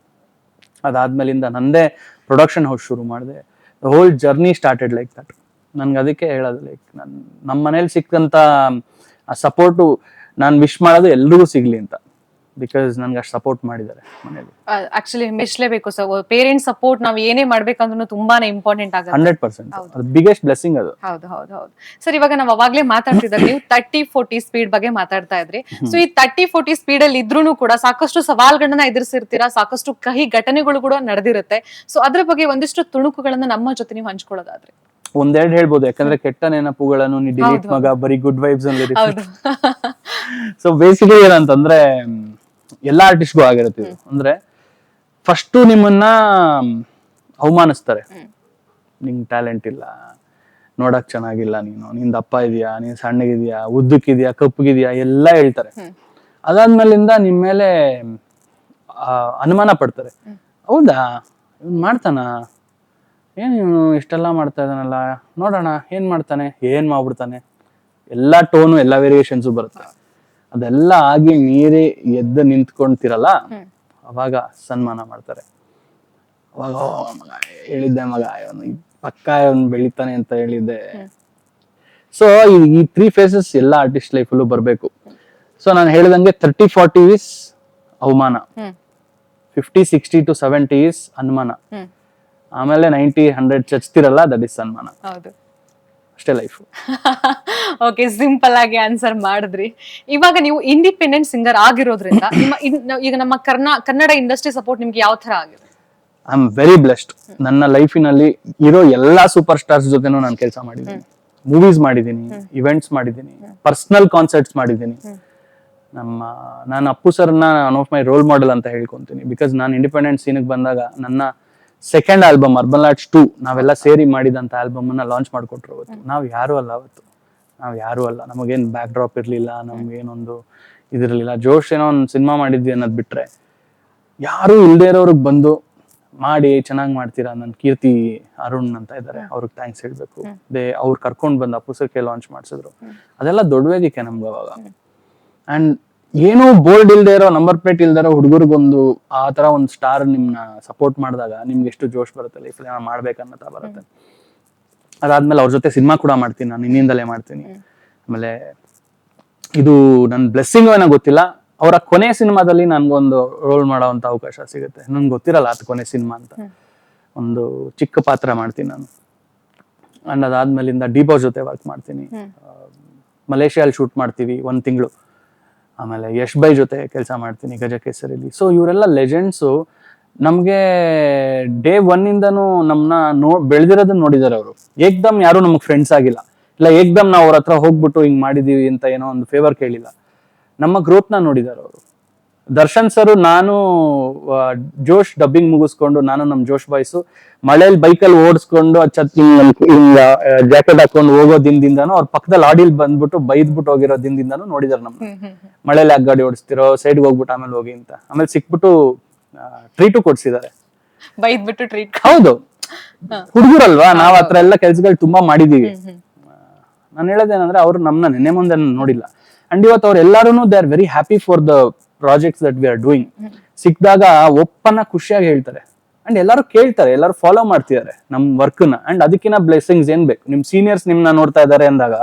S5: ಅದಾದ್ಮೇಲಿಂದ ನಂದೇ ಪ್ರೊಡಕ್ಷನ್ ಹೌಸ್ ಶುರು ಮಾಡಿದೆ. The whole journey started like that. ನನ್ಗೆ ಅದಕ್ಕೆ ಹೇಳೋದು, ಲೈಕ್ ನಮ್ಮ ಮನೇಲಿ ಸಿಕ್ಕಂತ ಆ ಸಪೋರ್ಟು ನಾನು ವಿಶ್ ಮಾಡೋದು ಎಲ್ರಿಗೂ ಸಿಗ್ಲಿ ಅಂತ. ಬಿಕಾಸ್ ನನ್ಗೆ ಅಷ್ಟು ಸಪೋರ್ಟ್ ಮಾಡಿದ್ದಾರೆ ಮನೇಲಿ.
S4: ಆಕ್ಚುಲಿ ಮೆಚ್ಚಲೇಬೇಕು ಸರ್, ಪೇರೆಂಟ್ಸ್ ಸಪೋರ್ಟ್ ನಾವು ಏನೇ ಮಾಡ್ಬೇಕಂದ್ರೂ ತುಂಬಾನೇ ಇಂಪಾರ್ಟೆಂಟ್ ಆಗುತ್ತೆ.
S5: 100% ಬಿಗ್ಗೆಸ್ಟ್ ಬ್ಲೆಸ್ಸಿಂಗ್ ಅದು.
S4: ಹೌದು ಹೌದು ಹೌದು ಸರ್. ಇವಾಗ ನಾವು ಅವಾಗ್ಲೇ ಮಾತಾಡ್ತಿದ್ದಾಗ ನೀವು 30-40 ಸ್ಪೀಡ್ ಬಗ್ಗೆ ಮಾತಾಡ್ತಾ ಇದ್ರಿ. ಸೊ ಈ 30-40 ಸ್ಪೀಡ್ ಅಲ್ಲಿ ಇದ್ರೂ ಕೂಡ ಸಾಕಷ್ಟು ಸವಾಲ್ಗಳನ್ನ ಎದುರಿಸಿರ್ತೀರಾ, ಸಾಕಷ್ಟು ಕಹಿ ಘಟನೆಗಳು ಕೂಡ ನಡೆದಿರುತ್ತೆ. ಸೊ ಅದ್ರ ಬಗ್ಗೆ ಒಂದಿಷ್ಟು ತುಣುಕುಗಳನ್ನ ನಮ್ಮ ಜೊತೆ ನೀವು ಹಂಚ್ಕೊಳ್ಳೋದಾದ್ರೆ?
S5: ಒಂದೆರಡು ಹೇಳ್ಬೋದು, ಯಾಕಂದ್ರೆ ಕೆಟ್ಟ ನೆನಪುಗಳನ್ನು ನೀ ಡಿಲೀಟ್ ಮಗ, ಬರೀ ಗುಡ್ ವೈಬ್ಸ್ ಅಲ್ಲಿ. ಸೊ ಬೇಸಿಕಲಿ ಏನಂತಂದ್ರೆ ಎಲ್ಲಾ ಆರ್ಟಿಸ್ಟ್ಗೂ ಆಗಿರುತ್ತೆ ಇದು. ಅಂದ್ರೆ ಫಸ್ಟ್ ನಿಮ್ಮನ್ನ ಅವಮಾನಿಸ್ತಾರೆ, ನಿಂಗ್ ಟ್ಯಾಲೆಂಟ್ ಇಲ್ಲ, ನೋಡಕ್ ಚೆನ್ನಾಗಿಲ್ಲ, ನೀನ್ ದಪ್ಪ ಇದೆಯಾ, ನೀನ್ ಸಣ್ಣಗಿದ್ಯಾ, ಉದ್ದಕ್ಕಿದ್ಯಾ, ಕಪ್ಪಗಿದ್ಯಾ ಎಲ್ಲ ಹೇಳ್ತಾರೆ. ಅದಾದ್ಮೇಲಿಂದ ನಿಮ್ ಮೇಲೆ ಅನುಮಾನ ಪಡ್ತಾರೆ. ಹೌದಾ ಇವ್ನು ಮಾಡ್ತಾನ, ಏನ್ ಇವನು ಇಷ್ಟೆಲ್ಲ ಮಾಡ್ತಾ ಇದ್ದಾನಲ್ಲ, ನೋಡೋಣ ಏನ್ ಮಾಡ್ತಾನೆ, ಏನ್ ಮಾಡ್ಬಿಡ್ತಾನೆ, ಎಲ್ಲಾ ಟೋನು ಎಲ್ಲಾ ವೇರಿಯೇಷನ್ಸು ಬರುತ್ತೆ. ಅದೆಲ್ಲ ಆಗಿ ಮೀರಿ ಎದ್ದು ನಿಂತ್ಕೊಂತಿರಲ್ಲ, ಅವಾಗ ಸನ್ಮಾನ ಮಾಡ್ತಾರೆ. ಅವಾಗ ಮಗ ಹೇಳಿದ್ದೆ, ಮಗ ಇವನು ಪಕ್ಕ ಇವನು ಬೆಳಿತಾನೆ ಅಂತ ಹೇಳಿದ್ದೆ. ಸೊ ಈ 3 phases ಎಲ್ಲ ಆರ್ಟಿಸ್ಟ್ ಲೈಫಲ್ಲೂ ಬರ್ಬೇಕು. ಸೊ ನಾನು ಹೇಳಿದಂಗೆ 30-40 is ಅವಮಾನ, 50-60 to 70 is ಅನುಮಾನ, ಆಮೇಲೆ 90-100 ಚಚ್ತಿರಲ್ಲ, ದಟ್ ಇಸ್ ಸನ್ಮಾನ. ಅಷ್ಟೇ ಲೈಫ್.
S4: ಓಕೆ, ಸಿಂಪಲ್ ಆಗಿ ಆನ್ಸರ್ ಮಾಡಿದ್ರಿ. ಇವಾಗ ನೀವು ಇಂಡಿಪೆಂಡೆಂಟ್ ಸಿಂಗರ್ ಆಗಿರೋದ್ರಿಂದ ಈಗ ನಮ್ಮ ಕನ್ನಡ ಇಂಡಸ್ಟ್ರಿ ಸಪೋರ್ಟ್ ನಿಮ್ಗೆ ಯಾವ ತರ ಆಗಿದೆ?
S5: I am very blessed. ನನ್ನ ಲೈಫಿನಲ್ಲಿ ಇರೋ ಎಲ್ಲಾ ಸೂಪರ್ ಸ್ಟಾರ್ಸ್ ಜೊತೆನೂ ನಾನು ಕೆಲಸ ಮಾಡಿದ್ದೀನಿ, ಮೂವೀಸ್ ಮಾಡಿದ್ದೀನಿ, ಇವೆಂಟ್ಸ್ ಮಾಡಿದ್ದೀನಿ, ಪರ್ಸನಲ್ ಕಾನ್ಸರ್ಟ್ಸ್ ಮಾಡಿದ್ದೀನಿ. ನಾನು ಅಪ್ಪು ಸರ್ನ one of my role model ಅಂತ ಹೇಳ್ಕೊಂತೀನಿ. ಬಿಕಾಸ್ ನಾನು ಇಂಡಿಪೆಂಡೆಂಟ್ ಸೀನ್ಗೆ ಬಂದಾಗ ನನ್ನ ಸೆಕೆಂಡ್ ಆಲ್ಬಮ್ ಅರ್ಬನ್ ಲ್ಯಾಡ್ಸ್ 2 ನಾವೆಲ್ಲ ಸೇರಿ ಮಾಡಿದಂತ ಆಲ್ಬಮ್ ಅನ್ನ ಲಾಂಚ್ ಮಾಡ್ಕೊಟ್ರು. ಅವತ್ತು ನಾವು ಯಾರು ಅಲ್ಲ, ನಮಗೇನ್ ಬ್ಯಾಕ್ ಡ್ರಾಪ್ ಇರ್ಲಿಲ್ಲ, ನಮ್ಗೇನೊಂದು ಇದಿರ್ಲಿಲ್ಲ. ಜೋಶ್ ಏನೋ ಒಂದು ಸಿನಿಮಾ ಮಾಡಿದ್ವಿ ಅನ್ನೋದ್ ಬಿಟ್ರೆ ಯಾರು ಇಲ್ದೇ ಇರೋರ್ಗ್ ಬಂದು ಮಾಡಿ ಚೆನ್ನಾಗಿ ಮಾಡ್ತೀರಾ. ನನ್ನ ಕೀರ್ತಿ ಅರುಣ್ ಅಂತ ಇದ್ದಾರೆ, ಅವ್ರಿಗೆ ಥ್ಯಾಂಕ್ಸ್ ಹೇಳ್ಬೇಕು. ಅವ್ರು ಕರ್ಕೊಂಡ್ ಬಂದು ಅಪ್ಪುಸಕ್ಕೆ ಲಾಂಚ್ ಮಾಡ್ಸಿದ್ರು. ಅದೆಲ್ಲ ದೊಡ್ಡ ವೇದಿಕೆ ನಮ್ಗೆ ಅವಾಗ. ಅಂಡ್ ಏನೋ ಬೋರ್ಡ್ ಇಲ್ದೇ ಇರೋ, ನಂಬರ್ ಪ್ಲೇಟ್ ಇಲ್ದೇ ಇರೋ ಹುಡುಗರಿಗೊಂದು ಆ ತರ ಒಂದು ಸ್ಟಾರ್ ನಿಮ್ನ ಸಪೋರ್ಟ್ ಮಾಡಿದಾಗ ನಿಮ್ಗೆ ಎಷ್ಟು ಜೋಶ್ ಬರುತ್ತೆ, ಲೈಫ್ ಮಾಡ್ಬೇಕನ್ನತ ಬರುತ್ತೆ. ಅದಾದ್ಮೇಲೆ ಅವ್ರ ಜೊತೆ ಸಿನಿಮಾ ಕೂಡ ಮಾಡ್ತೀನಿ ನಾನು, ಇನ್ನಿಂದಲೇ ಮಾಡ್ತೀನಿ. ಆಮೇಲೆ ಇದು ನನ್ನ ಬ್ಲೆಸ್ಸಿಂಗ್ ಏನೋ ಗೊತ್ತಿಲ್ಲ, ಅವರ ಕೊನೆ ಸಿನಿಮಾದಲ್ಲಿ ನನ್ಗೊಂದು ರೋಲ್ ಮಾಡೋವಂಥ ಅವಕಾಶ ಸಿಗುತ್ತೆ. ನನ್ಗೆ ಗೊತ್ತಿರಲ್ಲ ಅದು ಕೊನೆ ಸಿನಿಮಾ ಅಂತ. ಒಂದು ಚಿಕ್ಕ ಪಾತ್ರ ಮಾಡ್ತೀನಿ ನಾನು. ಅಂಡ್ ಅದಾದ್ಮೇಲಿಂದ ಡಿಬಾಸ್ ಜೊತೆ ವರ್ಕ್ ಮಾಡ್ತೀನಿ. ಮಲೇಷಿಯಲ್ಲಿ ಶೂಟ್ ಮಾಡ್ತೀವಿ 1 ತಿಂಗಳು. ಆಮೇಲೆ ಯಶ್ ಬೈ ಜೊತೆ ಕೆಲಸ ಮಾಡ್ತೀನಿ ಗಜಕೇಸರಿಲಿ. ಸೊ ಇವರೆಲ್ಲ ಲೆಜೆಂಡ್ಸು. ನಮ್ಗೆ ಡೇ 1 ಇಂದನೂ ನಮ್ಮನ್ನ ಬೆಳೆದಿರೋದನ್ನ ನೋಡಿದಾರೆ ಅವರು. ಏಕ್ದಮ್ ಯಾರು ನಮಗ್ ಫ್ರೆಂಡ್ಸ್ ಆಗಿಲ್ಲ, ಇಲ್ಲ ಏಕ್ದಮ್ ನಾವು ಅವ್ರ ಹತ್ರ ಹೋಗ್ಬಿಟ್ಟು ಹಿಂಗ್ ಮಾಡಿದೀವಿ ಅಂತ ಏನೋ ಒಂದು ಫೇವರ್ ಕೇಳಿಲ್ಲ. ನಮ್ಮ ಗ್ರೋತ್ನ ನೋಡಿದಾರೆ ಅವರು. ದರ್ಶನ್ ಸರ್ ನಾನು ಜೋಶ್ ಡಬ್ಬಿಂಗ್ ಮುಗಿಸ್ಕೊಂಡು, ನಾನು ನಮ್ ಜೋಶ್ ಬಾಯ್ಸು ಮಳೇಲಿ ಬೈಕಲ್ಲಿ ಓಡಿಸ್ಕೊಂಡು ಜಾಕೆಟ್ ಹಾಕೊಂಡು ಹೋಗೋ ದಿನದಿಂದಾನು, ಅವ್ರ ಪಕ್ಕದಲ್ಲಿ ಆಡಿಲ್ ಬಂದ್ಬಿಟ್ಟು ಬೈದ್ಬಿಟ್ಟು ಹೋಗಿರೋ ದಿನದಿಂದಾನು ನೋಡಿದಾರೆ ನಮ್ಮ. ಮಳೇಲಿ ಯಾಕೆ ಗಾಡಿ ಓಡಿಸ್ತಿರೋ, ಸೈಡ್ಗೆ ಹೋಗ್ಬಿಟ್ಟು ಆಮೇಲೆ ಹೋಗಿ ಅಂತ. ಆಮೇಲೆ ಸಿಕ್ಬಿಟ್ಟು ಟ್ರೀಟು ಕೊಡ್ಸಿದ್ದಾರೆ.
S4: ಬೈದ್ಬಿಟ್ಟು ಟ್ರೀಟ್.
S5: ಹೌದು, ಹುಡುಗರಲ್ವಾ ನಾವ್ ಹತ್ರ ಎಲ್ಲ ಕೆಲ್ಸಗಳು ತುಂಬಾ ಮಾಡಿದೀವಿ. ನಾನು ಹೇಳೋದೇನಂದ್ರೆ ಅವ್ರು ನಮ್ನ ನೆನ್ನೆ ಮುಂದೆ ನೋಡಿಲ್ಲ. ಅಂಡ್ ಇವತ್ತು ಅವ್ರು ಎಲ್ಲಾರು they are very happy for the projects that we are doing. ಸಿಕ್ಕಿದಾಗ ಒಪ್ಪನ್ನ ಖುಷಿಯಾಗಿ ಹೇಳ್ತಾರೆ. ಅಂಡ್ ಎಲ್ಲರೂ ಕೇಳ್ತಾರೆ, ಎಲ್ಲರೂ ಫಾಲೋ ಮಾಡ್ತಿದ್ದಾರೆ ನಮ್ ವರ್ಕ್ನ. ಅಂಡ್ ಅದಕ್ಕಿಂತ ಬ್ಲೆಸ್ಸಿಂಗ್ಸ್ ಏನ್ ಬೇಕು? ನಿಮ್ ಸೀನಿಯರ್ಸ್ ನಿಮ್ನ ನೋಡ್ತಾ ಇದಾರೆ ಅಂದಾಗ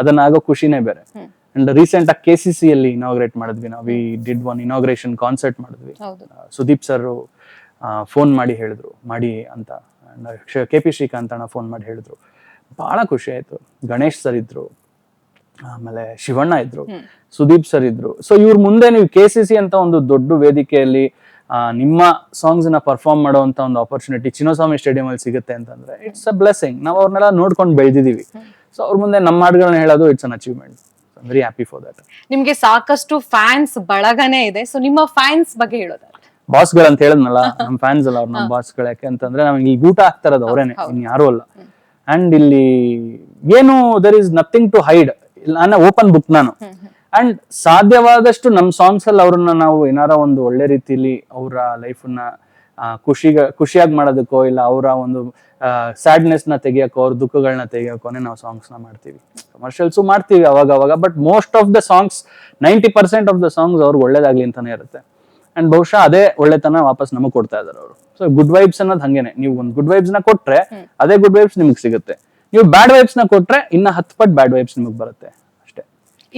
S5: ಅದನ್ನ ಆಗೋ ಖುಷಿನೇ ಬೇರೆ. ಅಂಡ್ ರೀಸೆಂಟ್ ಆಗಿ KCC ಅಲ್ಲಿ ಇನಾಗ್ರೇಟ್ ಮಾಡಿದ್ವಿ ನಾವು. ವಿ ಡಿಡ್ 1 ಇನಾಗ್ರೇಷನ್ ಕಾನ್ಸರ್ಟ್ ಮಾಡಿದ್ವಿ. ಸುದೀಪ್ ಸರ್ ಫೋನ್ ಮಾಡಿ ಹೇಳಿದ್ರು ಮಾಡಿ ಅಂತ. KP ಶ್ರೀಕಾಂತ್ ಅಣ್ಣ ಫೋನ್ ಮಾಡಿ ಹೇಳಿದ್ರು. ಬಹಳ ಖುಷಿ ಆಯ್ತು. ಗಣೇಶ್ ಸರ್ ಇದ್ರು, ಆಮೇಲೆ ಶಿವಣ್ಣ ಇದ್ರು, ಸುದೀಪ್ ಸರ್ ಇದ್ರು. ಸೊ ಇವ್ರ ಮುಂದೆ ನೀವು KCC ಅಂತ ಒಂದು ದೊಡ್ಡ ವೇದಿಕೆಯಲ್ಲಿ ನಿಮ್ಮ ಸಾಂಗ್ಸ್ ನ ಪರ್ಫಾರ್ಮ್ ಮಾಡುವಂತ ಒಂದು ಆಪರ್ಚುನಿಟಿ ಚಿನ್ನಸ್ವಾಮಿ ಸ್ಟೇಡಿಯಂ ಅಲ್ಲಿ ಸಿಗುತ್ತೆ ಅಂತಂದ್ರೆ ಇಟ್ಸ್ ಅ ಬ್ಲೆಸ್ಸಿಂಗ್. ನಾವು ಅವ್ರನ್ನೆಲ್ಲ ನೋಡ್ಕೊಂಡು ಬೆಳೆದಿದೀವಿ. ಸೊ ಅವ್ರ ಮುಂದೆ ನಮ್ಮ ಹಾಡುಗಳನ್ನ ಹೇಳೋದು it's an achievement. Very happy for that.
S4: ನಿಮ್ಗೆ ಸಾಕಷ್ಟು ಫ್ಯಾನ್ಸ್ ಬಳಗನೇ ಇದೆ. ಸೊ ನಿಮ್ಮ ಫ್ಯಾನ್ಸ್ ಬಗ್ಗೆ ಹೇಳೋದಾದ್ರೆ?
S5: ಬಾಸ್ಗಳು ಅಂತ ಹೇಳಿದ್ನಲ್ಲ, ನಮ್ಮ ಫ್ಯಾನ್ಸ್ ಅಲ್ಲ, ಅವ್ರು ನಮ್ಮ ಬಾಸ್ಗಳು. ಯಾಕೆ ಅಂತಂದ್ರೆ ನಮ್ಗೆ ಇಲ್ಲಿ ಊಟ ಆಗ್ತಾ ಇರೋದು ಅವರೇನೆ, ಇನ್ ಯಾರು ಅಲ್ಲ. ಅಂಡ್ ಇಲ್ಲಿ ಏನು there is nothing to hide. ನಾನು ಓಪನ್ ಬುಕ್ ನಾನು. ಅಂಡ್ ಸಾಧ್ಯವಾದಷ್ಟು ನಮ್ ಸಾಂಗ್ಸ್ ಅಲ್ಲಿ ಅವ್ರನ್ನ ನಾವು ಏನಾರ ಒಂದು ಒಳ್ಳೆ ರೀತಿಲಿ ಅವರ ಲೈಫನ್ನ ಖುಷಿಯಾಗಿ ಮಾಡೋದಕ್ಕೋ, ಇಲ್ಲ ಅವರ ಒಂದು ಸ್ಯಾಡ್ನೆಸ್ ನ ತೆಗಿಯಕ್ಕೋ, ಅವ್ರ ದುಃಖಗಳನ್ನ ತೆಗಿಯೋಕೋನೆ ನಾವು ಸಾಂಗ್ಸ್ ನ ಮಾಡ್ತೀವಿ. ಕಮರ್ಷಿಯಲ್ಸು ಮಾಡ್ತೀವಿ ಅವಾಗ. But most of the songs 90% of the songs ಅವ್ರಿಗೆ ಒಳ್ಳೇದಾಗ್ಲಿ ಅಂತಾನೆ ಇರುತ್ತೆ. ಅಂಡ್ ಬಹುಶಃ ಅದೇ ಒಳ್ಳೆತನ ವಾಪಸ್ ನಮಗ್ ಕೊಡ್ತಾ ಇದಾರೆ ಅವರು. ಸೊ ಗುಡ್ ವೈಬ್ಸ್ ಅನ್ನೋದು ಹಂಗೇನೆ. ನೀವು ಒಂದು ಗುಡ್ ವೈಬ್ಸ್ ನ ಕೊಟ್ರೆ ಅದೇ ಗುಡ್ ವೈಬ್ಸ್ ನಿಮ್ಗೆ ಸಿಗುತ್ತೆ. ನೀವು ಬ್ಯಾಡ್ ವೈಬ್ಸ್ ನ ಕೊಟ್ರೆ ಇನ್ನ 10 ಪಟ್ಟು ಬ್ಯಾಡ್ ವೈಬ್ಸ್ ನಿಮಗೆ ಬರುತ್ತೆ ಅಷ್ಟೇ.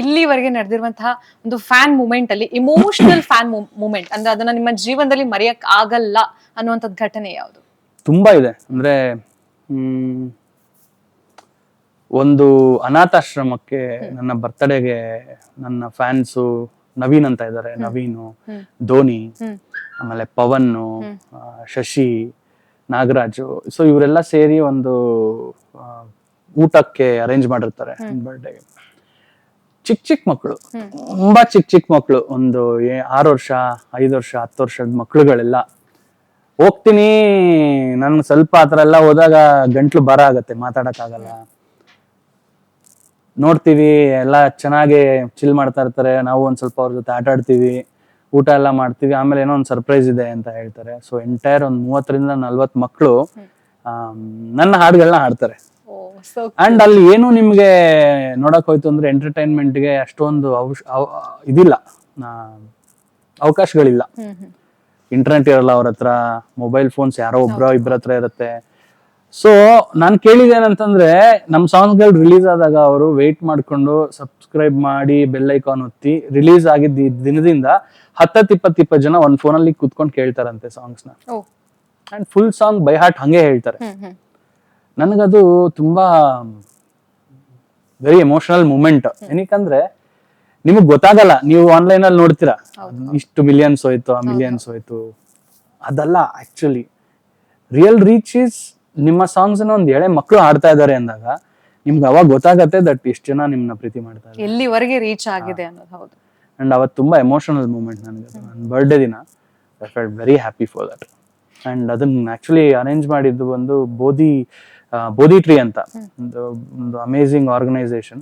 S4: ಇಲ್ಲಿವರೆಗೆ ನಡೆದಿರುವಂತಹ ಒಂದು ಫ್ಯಾನ್ ಮೂಮೆಂಟ್ ಅಲ್ಲಿ ಇಮೋಷನಲ್ ಫ್ಯಾನ್ ಮೂಮೆಂಟ್ ಅಂದ್ರೆ ಅದನ್ನ ನಿಮ್ಮ ಜೀವನದಲ್ಲಿ ಮರೆಯಕ್ ಆಗಲ್ಲ ಅನ್ನುವಂಥದ್ದು ಘಟನೆ ಯಾವುದು?
S5: ತುಂಬಾ ಇದೆ. ಅಂದ್ರೆ ಒಂದು ಅನಾಥಾಶ್ರಮಕ್ಕೆ ನನ್ನ ಬರ್ತಡೆಗೆ ನನ್ನ ಫ್ಯಾನ್ಸು ನವೀನ್ ಅಂತ ಇದ್ದಾರೆ, ನವೀನು, ಧೋನಿ, ಆಮೇಲೆ ಪವನ್, ಶಶಿ, ನಾಗರಾಜು. ಸೊ ಇವರೆಲ್ಲ ಸೇರಿ ಒಂದು ಊಟಕ್ಕೆ ಅರೇಂಜ್ ಮಾಡಿರ್ತಾರೆ ಬರ್ಡೇಗೆ. ಚಿಕ್ಕ ಮಕ್ಕಳು, ತುಂಬಾ ಚಿಕ್ಕ ಮಕ್ಕಳು, ಒಂದು 6 ವರ್ಷ, 5 ವರ್ಷ, 10 ವರ್ಷದ ಮಕ್ಳುಗಳೆಲ್ಲ. ಹೋಗ್ತೀನಿ, ನನ್ ಸ್ವಲ್ಪ ಆತರ ಎಲ್ಲ ಹೋದಾಗ ಗಂಟ್ಲು ಭಾರ ಆಗತ್ತೆ, ಮಾತಾಡಕ್ ಆಗಲ್ಲ. ನೋಡ್ತೀವಿ, ಎಲ್ಲ ಚೆನ್ನಾಗಿ ಚಿಲ್ ಮಾಡ್ತಾ ಇರ್ತಾರೆ. ನಾವು ಒಂದ್ ಸ್ವಲ್ಪ ಅವ್ರ ಜೊತೆ ಆಟ ಆಡ್ತೀವಿ, ಊಟ ಎಲ್ಲ ಮಾಡ್ತೀವಿ. ಆಮೇಲೆ ಏನೋ ಒಂದು ಸರ್ಪ್ರೈಸ್ ಇದೆ ಅಂತ ಹೇಳ್ತಾರೆ. ಸೊ ಎಂಟೈರ್ ಒಂದು 30ರಿಂದ 40 ಮಕ್ಕಳು ನನ್ನ ಹಾಡುಗಳನ್ನ ಹಾಡ್ತಾರೆ. ಅಂಡ್ ಅಲ್ಲಿ ಏನು ನಿಮ್ಗೆ ನೋಡಕ್ ಹೋಯ್ತು ಅಂದ್ರೆ ಎಂಟರ್ಟೈನ್ಮೆಂಟ್ಗೆ ಅಷ್ಟೊಂದು ಇದಿಲ್ಲ, ಅವಕಾಶಗಳಿಲ್ಲ. ಇಂಟರ್ನೆಟ್ ಇರಲ್ಲ ಅವ್ರ ಹತ್ರ, ಮೊಬೈಲ್ ಫೋನ್ಸ್ ಯಾರೋ ಇಬ್ಬರ ಹತ್ರ ಇರುತ್ತೆ. ಸೊ ನಾನ್ ಕೇಳಿದೇನಂತಂದ್ರೆ ನಮ್ ಸಾಂಗ್ಗಳು ರಿಲೀಸ್ ಆದಾಗ ಅವರು ವೇಟ್ ಮಾಡ್ಕೊಂಡು ಸಬ್ಸ್ಕ್ರೈಬ್ ಮಾಡಿ ಬೆಲ್ ಐಕಾನ್ ಒತ್ತಿ ರಿಲೀಸ್ ಆಗಿದ್ದ ದಿನದಿಂದ 10-20 ಜನ ಒಂದ್ ಫೋನಲ್ಲಿ ಕುತ್ಕೊಂಡು ಕೇಳ್ತಾರಂತೆ ಸಾಂಗ್ಸ್ ನ. And full song by heart ಹಂಗೆ ಹೇಳ್ತಾರೆ. ನನಗದು ತುಂಬಾ ವೆರಿ ಎಮೋಷನಲ್ ಮೂಮೆಂಟ್. ಏನಕ್ಕಂದ್ರೆ ನಿಮಗ್ ಗೊತ್ತಾಗಲ್ಲ, ನೀವು ಆನ್ಲೈನ್ ಅಲ್ಲಿ ನೋಡ್ತೀರಾ ಇಷ್ಟು ಮಿಲಿಯನ್ಸ್ ಹೋಯ್ತು, ಆ ಮಿಲಿಯನ್ಸ್ ಹೋಯ್ತು. ಅದಲ್ಲ ಆಕ್ಚುಲಿ ರಿಯಲ್ ರೀಚ್ ಇಸ್ ನಿಮ್ಮ ಸಾಂಗ್ಸ್ ನ ಒಂದ್ ಎಳೆ ಮಕ್ಕಳು ಹಾಡ್ತಾ ಇದಾರೆ ಅಂದಾಗ ನಿಮ್ಗೆ ಅವಾಗ ಗೊತ್ತಾಗತ್ತೆ ದಟ್ ಇಷ್ಟು ಜನ ನಿಮ್ನ ಪ್ರೀತಿ ಮಾಡ್ತಾರೆ,
S4: ಎಲ್ಲಿವರೆಗೆ ರೀಚ್ ಆಗಿದೆ ಅನ್ನೋದು. ಹೌದು.
S5: ಅಂಡ್ ಅವತ್ತು ತುಂಬಾ ಎಮೋಷನಲ್ ಮೂಮೆಂಟ್ ನನಗೆ. ನನ್ನ ಬರ್ಡೇ ದಿನ I felt very happy for that. And ಅದನ್ನ ಆಕ್ಚುಲಿ ಅರೇಂಜ್ ಮಾಡಿದ್ದು ಒಂದು ಬೋಧಿ ಟ್ರೀ ಅಂತ ಒಂದು ಅಮೇಸಿಂಗ್ ಆರ್ಗನೈಸೇಷನ್.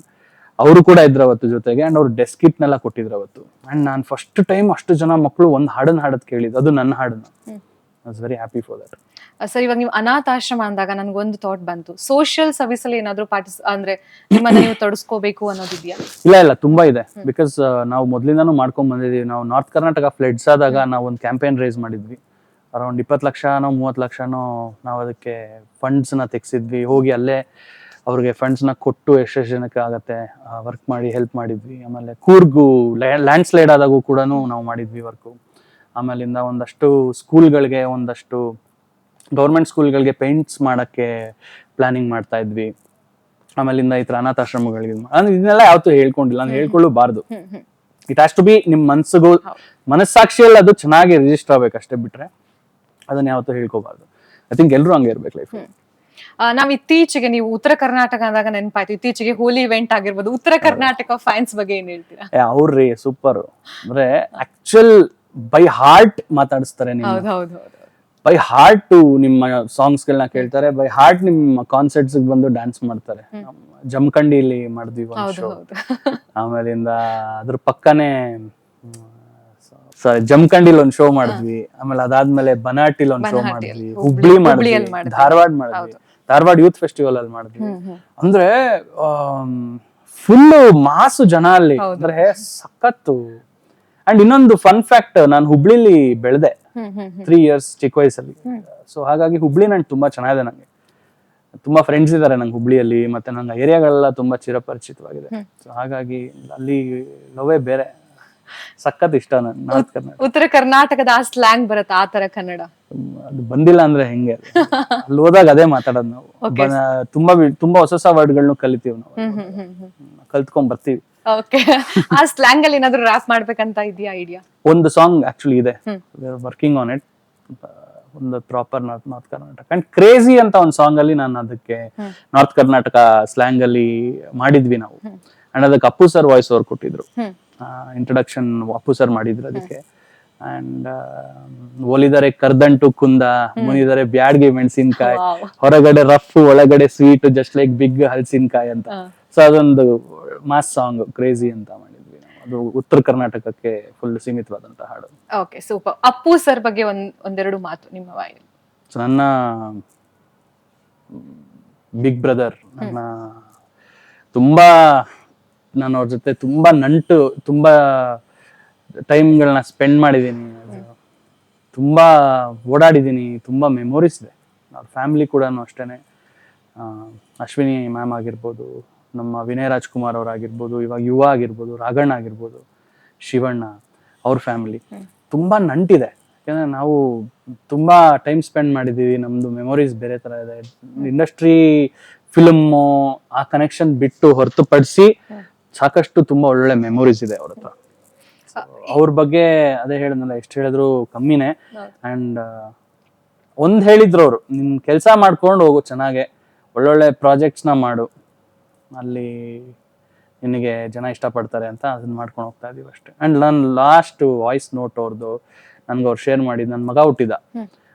S5: ಅವರು ಕೂಡ ಇದ್ರು ಅವತ್ತು ಜೊತೆಗೆ. ಅಂಡ್ ಅವ್ರು ಡೆಸ್ಕ್ ಕಿಟ್ ನೆಲ್ಲ ಕೊಟ್ಟಿದ್ರು ಅವತ್ತು. ಅಂಡ್ ನಾನು ಫಸ್ಟ್ ಟೈಮ್ ಅಷ್ಟು ಜನ ಮಕ್ಕಳು ಒಂದು ಹಾಡನ್ನ ಹಾಡೋದ್ ಕೇಳಿದ್ದು, ಅದು ನನ್ನ ಹಾಡನ್ನ. I was very happy for that.
S4: Sir, ಇವಾಗ ನೀವು ಅನಾಥಾಶ್ರಮ ಅಂದಾಗ ನನ್ಗೊಂದು ಥಾಟ್ ಬಂತು. ಸೋಷಿಯಲ್ ಸರ್ವಿಸ್ ಅಲ್ಲಿ ಏನಾದ್ರು ಅಂದ್ರೆ ನಿಮ್ಮನ್ನ ನೀವು ತೊಡಸ್ಕೋಬೇಕು ಅನ್ನೋದಿದ್ಯಾ?
S5: ಇಲ್ಲ, ತುಂಬಾ ಇದೆ. ಬಿಕಾಸ್ ನಾವು ಮೊದ್ಲಿಂದಾನು ಮಾಡ್ಕೊಂಡ್ ಬಂದಿದೀವಿ. ನಾವು ನಾರ್ತ್ ಕರ್ನಾಟಕ ಫ್ಲಡ್ಸ್ ಆದಾಗ ನಾವು ಒಂದು ಕ್ಯಾಂಪೇನ್ ರೈಸ್ ಮಾಡಿದ್ವಿ. ಅರೌಂಡ್ 20 ಲಕ್ಷನೋ 30 ಲಕ್ಷನೋ ನಾವು ಅದಕ್ಕೆ ಫಂಡ್ಸ್ನ ತೆಗ್ಸಿದ್ವಿ. ಹೋಗಿ ಅಲ್ಲೇ ಅವ್ರಿಗೆ ಫಂಡ್ಸ್ನ ಕೊಟ್ಟು ಎಷ್ಟೆಷ್ಟು ಜನಕ್ಕೆ ಆಗತ್ತೆ ವರ್ಕ್ ಮಾಡಿ ಹೆಲ್ಪ್ ಮಾಡಿದ್ವಿ. ಆಮೇಲೆ ಕೂರ್ಗು ಲ್ಯಾಂಡ್ ಸ್ಲೈಡ್ ಆದಾಗೂ ಕೂಡ ನಾವು ಮಾಡಿದ್ವಿ ವರ್ಕು. ಆಮೇಲಿಂದ ಒಂದಷ್ಟು ಸ್ಕೂಲ್ಗಳಿಗೆ, ಒಂದಷ್ಟು ಗೌರ್ಮೆಂಟ್ ಸ್ಕೂಲ್ಗಳಿಗೆ ಪೇಂಟ್ಸ್ ಮಾಡೋಕ್ಕೆ ಪ್ಲಾನಿಂಗ್ ಮಾಡ್ತಾ ಇದ್ವಿ. ಆಮೇಲಿಂದ ಈ ಥರ ಅನಾಥಾಶ್ರಮಗಳಿಗೆ ಇದನ್ನೆಲ್ಲ ಯಾವತ್ತೂ ಹೇಳ್ಕೊಂಡಿಲ್ಲ, ನಾನು ಹೇಳ್ಕೊಳ್ಳಬಾರ್ದು. ಇಟ್ ಹ್ಯಾಸ್ ಟು ಬಿ ನಿಮ್ಮ ಮನಸ್ಸಾಕ್ಷಿಯಲ್ಲಿ ಅದು ಚೆನ್ನಾಗಿ ರಿಜಿಸ್ಟರ್ ಆಗ್ಬೇಕು ಅಷ್ಟೇ, ಬಿಟ್ರೆ ಅದನ್ನ ಯಾವತ್ತೂ ಹೇಳ್ಕೋಬಾರ್ದು. ಐ ಥಿಂಕ್ ಎಲ್ಲರೂ ಹಂಗೆ ಇರ್ಬೇಕು ಲೈಫ್.
S4: ನಾವ್ ಇತ್ತೀಚೆಗೆ, ನೀವು ಉತ್ತರ ಕರ್ನಾಟಕ ಅಂದಾಗ ನೆನಪಾಯ್ತು, ಇತ್ತೀಚೆಗೆ ಹೋಲಿ ಇವೆಂಟ್ ಆಗಿರ್ಬೋದು. ಉತ್ತರ ಕರ್ನಾಟಕ ಫ್ಯಾನ್ಸ್ ಬಗ್ಗೆ ಏನ್ ಹೇಳ್ತೀರಾ?
S5: ಅವ್ರಿ ಸೂಪರ್, ಅಂದ್ರೆ ಆಕ್ಚುಲ್ ಬೈ ಹಾರ್ಟ್ ಮಾತಾಡಿಸ್ತಾರೆ. ಬೈ ಹಾರ್ಟ್ ನಿಮ್ಮ ಸಾಂಗ್ಸ್ ಗಳನ್ನ ಕೇಳ್ತಾರೆ, ಬೈ ಹಾರ್ಟ್ ನಿಮ್ಮ ಕಾನ್ಸರ್ಟ್ಸ್ ಬಂದು ಡ್ಯಾನ್ಸ್ ಮಾಡ್ತಾರೆ. ಜಮಖಂಡಿಲಿ ಮಾಡಿದ್ವಿ ಒಂದು ಶೋ, ಆಮೇಲಿಂದ ಅದ್ರ ಪಕ್ಕನೆ ಜಮಖಂಡಿಲಿ ಒಂದ್ ಶೋ ಮಾಡಿದ್ವಿ. ಆಮೇಲೆ ಅದಾದ್ಮೇಲೆ ಬನಾಟಿಲ್ ಒಂದ್ ಶೋ ಮಾಡಿದ್ವಿ, ಹುಬ್ಳಿ ಮಾಡಿದ್ವಿ, ಧಾರವಾಡ ಮಾಡಿದ್ವಿ, ಧಾರವಾಡ ಯೂತ್ ಫೆಸ್ಟಿವಲ್ ಅಲ್ಲಿ ಮಾಡಿದ್ವಿ. ಅಂದ್ರೆ ಫುಲ್ ಮಾಸು ಜನ ಅಲ್ಲಿ, ಅಂದ್ರೆ ಸಖತ್ತು. ಅಂಡ್ ಇನ್ನೊಂದು ಫನ್ ಫ್ಯಾಕ್ಟ್, ನಾನು ಹುಬ್ಳಿಲಿ ಬೆಳೆದೆ 3 years ಚಿಕ್ಕ ವಯಸ್ಸಲ್ಲಿ. ಸೊ ಹಾಗಾಗಿ ಹುಬ್ಳಿ ನಂಗೆ ತುಂಬಾ ಚೆನ್ನಾಗಿದೆ. ನಂಗೆ ತುಂಬಾ ಫ್ರೆಂಡ್ಸ್ ಇದಾರೆ ನಂಗೆ ಹುಬ್ಳಿಯಲ್ಲಿ, ಮತ್ತೆ ನಂಗೆ ಏರಿಯಾಗಳೆಲ್ಲ ತುಂಬಾ ಚಿರಪರಿಚಿತವಾಗಿದೆ. ಸೊ ಹಾಗಾಗಿ ಅಲ್ಲಿ ಲವೇ ಬೇರೆ, ಸಖತ್ ಇಷ್ಟ ನನ್ ನಾರ್ತ್ ಕರ್ನಾಟಕ.
S4: ಉತ್ತರ ಕರ್ನಾಟಕದ ಆ ಸ್ಲ್ಯಾಂಗ್ ಬರುತ್ತೆ, ಆ ತರ ಕನ್ನಡ
S5: ಅದು ಬಂದಿಲ್ಲ ಅಂದ್ರೆ ಹೆಂಗೆ? ಅಲ್ಲಿ ಹೋದಾಗ ಅದೇ ಮಾತಾಡೋದು ನಾವು. ತುಂಬಾ ಹೊಸ ವರ್ಡ್ಗಳನ್ನು ಕಲಿತೀವಿ ನಾವು, ಕಲ್ತ್ಕೊಂಡ್ ಬರ್ತೀವಿ.
S4: ಓಕೆ, ಆ ಸ್ಲ್ಯಾಂಗ್ ಅಲ್ಲಿ ಏನಾದ್ರು ರ್ಯಾಪ್ ಮಾಡ್ಬೇಕಂತ ಇದೆಯಾ ಐಡಿಯಾ?
S5: ಒಂದು ಸಾಂಗ್ ಆಕ್ಚುಲಿ ಇದೆ, ವರ್ಕಿಂಗ್ ಆನ್ ಇಟ್. ಒಂದು proper north Karnataka and crazy ಅಂತ ಒಂದು ಸಾಂಗ್ ಅಲ್ಲಿ ನಾನು ಅದಕ್ಕೆ ನಾರ್ತ್ ಕರ್ನಾಟಕ ಸ್ಲ್ಯಾಂಗ್ ಅಲ್ಲಿ ಮಾಡಿದ್ವಿ ನಾವು. ಅಂಡ್ ಅದಕ್ಕೆ ಅಪ್ಪು ಸರ್ ವಾಯ್ಸ್ ಓವರ್ ಕೊಟ್ಟಿದ್ರು. ಇಂಟ್ರೊಡಕ್ಷನ್ ಅಪ್ಪು ಸರ್ ಮಾಡಿದ್ರು ಅದಕ್ಕೆ. ಅಂಡ್ ಒಲಿದರೆ ಕರ್ದಂಟು ಕುಂದ, ಮುನಿದರೆ ಬ್ಯಾಡ್ಗೆ ಮೆಣಸಿನ್ಕಾಯಿ, ಹೊರಗಡೆ ರಫ್ ಒಳಗಡೆ ಸ್ವೀಟ್, ಜಸ್ಟ್ ಲೈಕ್ ಬಿಗ್ ಹಲಸಿನಕಾಯಿ ಅಂತ. ಸೊ ಅದೊಂದು ಮಾಸ್ ಸಾಂಗ್ ಕ್ರೇಜಿ ಅಂತ ಮಾಡಿದ್ವಿ ನಾವು. ಅದು ಉತ್ತರ ಕರ್ನಾಟಕಕ್ಕೆ ಫುಲ್ ಸೀಮಿತವಾದಂತ ಹಾಡು.
S4: Okay, super. ಅಪ್ಪು ಸರ್ ಬಗ್ಗೆ ಒಂದೆರಡು ಮಾತು ನಿಮ್ಮ ಬಾಯಲ್ಲಿ.
S5: ನನ್ನ ಬಿಗ್ ಬ್ರದರ್, ನನ್ನ ತುಂಬಾ, ನಾನು ಅವ್ರ ಜೊತೆ ತುಂಬಾ ನಂಟು, ತುಂಬಾ ಟೈಮ್ಗಳನ್ನ ಸ್ಪೆಂಡ್ ಮಾಡಿದ್ದೀನಿ, ತುಂಬಾ ಓಡಾಡಿದ್ದೀನಿ, ತುಂಬಾ ಮೆಮೊರೀಸ್ ಇದೆ. ಅವ್ರ ಫ್ಯಾಮಿಲಿ ಕೂಡ ಅಷ್ಟೇನೆ. ಅಶ್ವಿನಿ ಮ್ಯಾಮ್ ಆಗಿರ್ಬೋದು, ನಮ್ಮ ವಿನಯ್ ರಾಜ್ಕುಮಾರ್ ಅವರಾಗಿರ್ಬೋದು, ಇವಾಗ ಯುವ ಆಗಿರ್ಬೋದು, ರಾಘಣ್ಣ ಆಗಿರ್ಬೋದು, ಶಿವಣ್ಣ, ಅವ್ರ ಫ್ಯಾಮಿಲಿ ತುಂಬಾ ನಂಟಿದೆ. ಯಾಕಂದ್ರೆ ನಾವು ತುಂಬಾ ಟೈಮ್ ಸ್ಪೆಂಡ್ ಮಾಡಿದೀವಿ. ನಮ್ದು ಮೆಮೊರೀಸ್ ಬೇರೆ ತರ ಇದೆ. ಇಂಡಸ್ಟ್ರಿ, ಫಿಲ್ಮು, ಆ ಕನೆಕ್ಷನ್ ಬಿಟ್ಟು ಹೊರತುಪಡಿಸಿ ಸಾಕಷ್ಟು ತುಂಬಾ ಒಳ್ಳೆ ಮೆಮೊರೀಸ್ ಇದೆ ಅವ್ರ ಹತ್ರ. ಅವ್ರ ಬಗ್ಗೆ ಅದೇ ಹೇಳಿದ್ನಲ್ಲ, ಎಷ್ಟು ಹೇಳಿದ್ರು ಕಮ್ಮಿನೇ. ಅಂಡ್ ಒಂದ್ ಹೇಳಿದ್ರು ಅವರು, ನಿನ್ ಕೆಲ್ಸ ಮಾಡ್ಕೊಂಡು ಹೋಗು, ಚೆನ್ನಾಗೆ ಒಳ್ಳೊಳ್ಳೆ ಪ್ರಾಜೆಕ್ಟ್ಸ್ ನ ಮಾಡು, ಅಲ್ಲಿ ನಿನಗೆ ಜನ ಇಷ್ಟಪಡ್ತಾರೆ ಅಂತ ಅದನ್ನ ಮಾಡ್ಕೊಂಡು ಹೋಗ್ತಾ ಇದೀವಿ ಅಷ್ಟೇ. ಅಂಡ್ ನಾನು ಲಾಸ್ಟ್ ವಾಯ್ಸ್ ನೋಟ್ ಅವ್ರದ್ದು ನನ್ಗೆ ಅವ್ರು ಶೇರ್ ಮಾಡಿದ್, ನನ್ನ ಮಗ ಹುಟ್ಟಿದ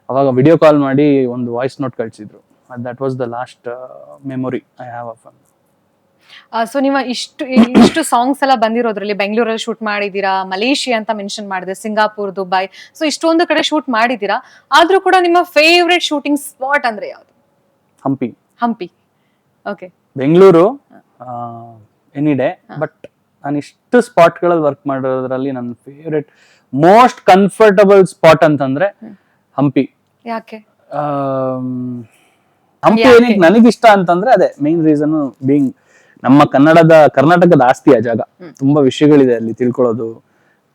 S5: ಅವಾಗ ವಿಡಿಯೋ ಕಾಲ್ ಮಾಡಿ ಒಂದು ವಾಯ್ಸ್ ನೋಟ್ ಕಳ್ಸಿದ್ರು. That was the last memory I have of.
S4: So ನೀವು ಇಷ್ಟು ಸಾಂಗ್ಸ್ ಎಲ್ಲ ಬಂದಿರೋದ್ರಲ್ಲಿ ಬೆಂಗಳೂರಲ್ಲಿ ಶೂಟ್ ಮಾಡಿದೀರಾ, ಮಲೇಷಿಯಾ ಅಂತ ಮೆನ್ಷನ್ ಮಾಡಿದೆ, ಸಿಂಗಾಪುರ್, ದುಬೈ, ಸೊ ಇಷ್ಟೊಂದು ಕಡೆ ಶೂಟ್ ಮಾಡಿದೀರಾ. ಆದ್ರೂ ಕೂಡ ನಿಮ್ಮ ಫೇವ್ರೆಟ್ ಶೂಟಿಂಗ್ ಸ್ಪಾಟ್ ಅಂದ್ರೆ ಯಾವ್ದು?
S5: Hampi.
S4: Hampi, okay.
S5: Bengaluru any day, but ನಾನು ಇಷ್ಟು ಸ್ಪಾಟ್ಗಳಲ್ಲಿ ವರ್ಕ್ ಮಾಡೋದ್ರಲ್ಲಿ ನನ್ನ ಫೇವ್ರೆಟ್, ಮೋಸ್ಟ್ ಕಂಫರ್ಟಬಲ್ ಸ್ಪಾಟ್ ಅಂತಂದ್ರೆ ಹಂಪಿ.
S4: ಯಾಕೆ
S5: ಹಂಪಿ ಏನಕ್ಕೆ ನನಗಿಷ್ಟ ಅಂತಂದ್ರೆ ಅದೇ ಮೇನ್ ರೀಸನ್ ಬೀಯಿಂಗ್ ನಮ್ಮ ಕರ್ನಾಟಕದ ಆಸ್ತಿ ಆ ಜಾಗ. ತುಂಬಾ ವಿಷಯಗಳಿದೆ ಅಲ್ಲಿ ತಿಳ್ಕೊಳ್ಳೋದು,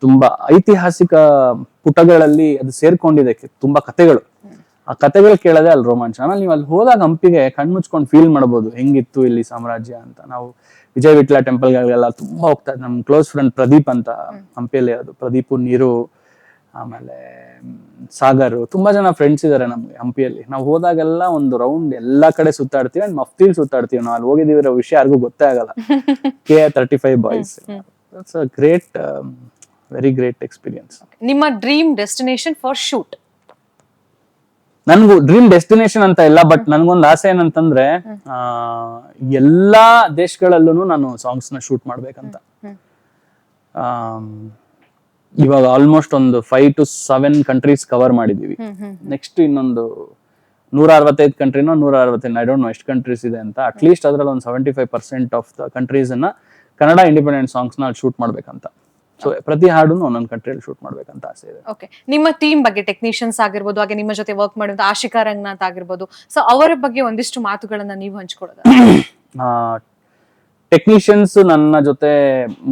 S5: ತುಂಬಾ ಐತಿಹಾಸಿಕ ಪುಟಗಳಲ್ಲಿ ಅದು ಸೇರ್ಕೊಂಡಿದೆ, ತುಂಬಾ ಕಥೆಗಳು. ಆ ಕಥೆಗಳು ಕೇಳೋದೇ ಅಲ್ಲಿ ರೋಮಾಂಚ. ಆಮೇಲೆ ನೀವು ಅಲ್ಲಿ ಹೋದಾಗ ಹಂಪಿಗೆ ಕಣ್ಮುಚ್ಕೊಂಡು ಫೀಲ್ ಮಾಡ್ಬೋದು ಹೆಂಗಿತ್ತು ಇಲ್ಲಿ ಸಾಮ್ರಾಜ್ಯ ಅಂತ. ನಾವು ವಿಜಯ ವಿಠಲ ಟೆಂಪಲ್ಗಳಿಗೆಲ್ಲ ತುಂಬಾ ಹೋಗ್ತಾ ಇದ್ದೆ. ನಮ್ ಕ್ಲೋಸ್ ಫ್ರೆಂಡ್ ಪ್ರದೀಪ್ ಅಂತ ಹಂಪಿಯಲ್ಲಿ ಇರೋದು, ಪ್ರದೀಪು, ನೀರು, ಆಮೇಲೆ ಸಾಗರ್, ತುಂಬಾ ಜನ ಫ್ರೆಂಡ್ಸ್ ಇದಾರೆ ನಮ್ಗೆ ಹಂಪಿಯಲ್ಲಿ. ನಾವು ಹೋದಾಗೆಲ್ಲ ಒಂದು ರೌಂಡ್ ಎಲ್ಲಾ ಕಡೆ ಸುತ್ತಾಡ್ತೀವಿ. ಅಂಡ್ ಮಫ್ತಿಲ್ ಸುತ್ತಾಡ್ತೀವಿ. ನಾವು ಅಲ್ಲಿ ಹೋಗಿದೀವಿರೋ ವಿಷಯ ಯಾರಿಗೂ ಗೊತ್ತೇ ಆಗಲ್ಲ. KA35 boys. It's a great, very great experience.
S4: ನಿಮ್ಮ ಡ್ರೀಮ್ ಡೆಸ್ಟಿನೇಷನ್ ಫಾರ್ ಶೂಟ್?
S5: ನನ್ಗೂ ಡ್ರೀಮ್ ಡೆಸ್ಟಿನೇಷನ್ ಅಂತ ಇಲ್ಲ, ಬಟ್ ನನ್ಗೊಂದು ಆಸೆ ಏನಂತಂದ್ರೆ ಎಲ್ಲಾ ದೇಶಗಳಲ್ಲೂ ನಾನು ಸಾಂಗ್ಸ್ ನ ಶೂಟ್ ಮಾಡ್ಬೇಕಂತ. ಇವಾಗ ಆಲ್ಮೋಸ್ಟ್ ಒಂದು 5 to 7 ಕಂಟ್ರೀಸ್ ಕವರ್ ಮಾಡಿದೀವಿ. ನೆಕ್ಸ್ಟ್ ಇನ್ನೊಂದು 165 ಕಂಟ್ರಿನೋ 165, ಐ ಡೋಂಟ್ ನೋ ಎಷ್ಟು ಕಂಟ್ರೀಸ್ ಇದೆ ಅಂತ. ಅಟ್ಲೀಸ್ಟ್ ಅದ್ರಲ್ಲಿ ಒಂದು 75% ಆಫ್ ದ ಕಂಟ್ರೀಸ್ ಅನ್ನ ಕನ್ನಡ ಇಂಡಿಪೆಂಡೆಂಟ್ ಸಾಂಗ್ಸ್ ನ ಶೂಟ್ ಮಾಡ್ಬೇಕಂತ ಸೊ ಪ್ರತಿ ಹಾಡನ್ನು ಒಂದೊಂದು ಕಂಟ್ರಿಯಲ್ಲಿ ಶೂಟ್ ಮಾಡ್ಬೇಕಂತ ಆಸೆ ಇದೆ.
S4: ಓಕೆ, ನಿಮ್ಮ ಟೀಮ್ ಬಗ್ಗೆ ಟೆಕ್ನಿಷಿಯನ್ಸ್ ಆಗಿರ್ಬೋದು, ಹಾಗೆ ನಿಮ್ಮ ಜೊತೆ ವರ್ಕ್ ಮಾಡಿದ ಆಶಿಕಾ ರಂಗನಾಥ್ ಆಗಿರ್ಬೋದು, ಸೊ ಅವರ ಬಗ್ಗೆ ಒಂದಿಷ್ಟು ಮಾತುಗಳನ್ನ ನೀವು ಹಂಚ್ಕೊಳ್ಳೋದ?
S5: ಟೆಕ್ನಿಷಿಯನ್ಸ್ ನನ್ನ ಜೊತೆ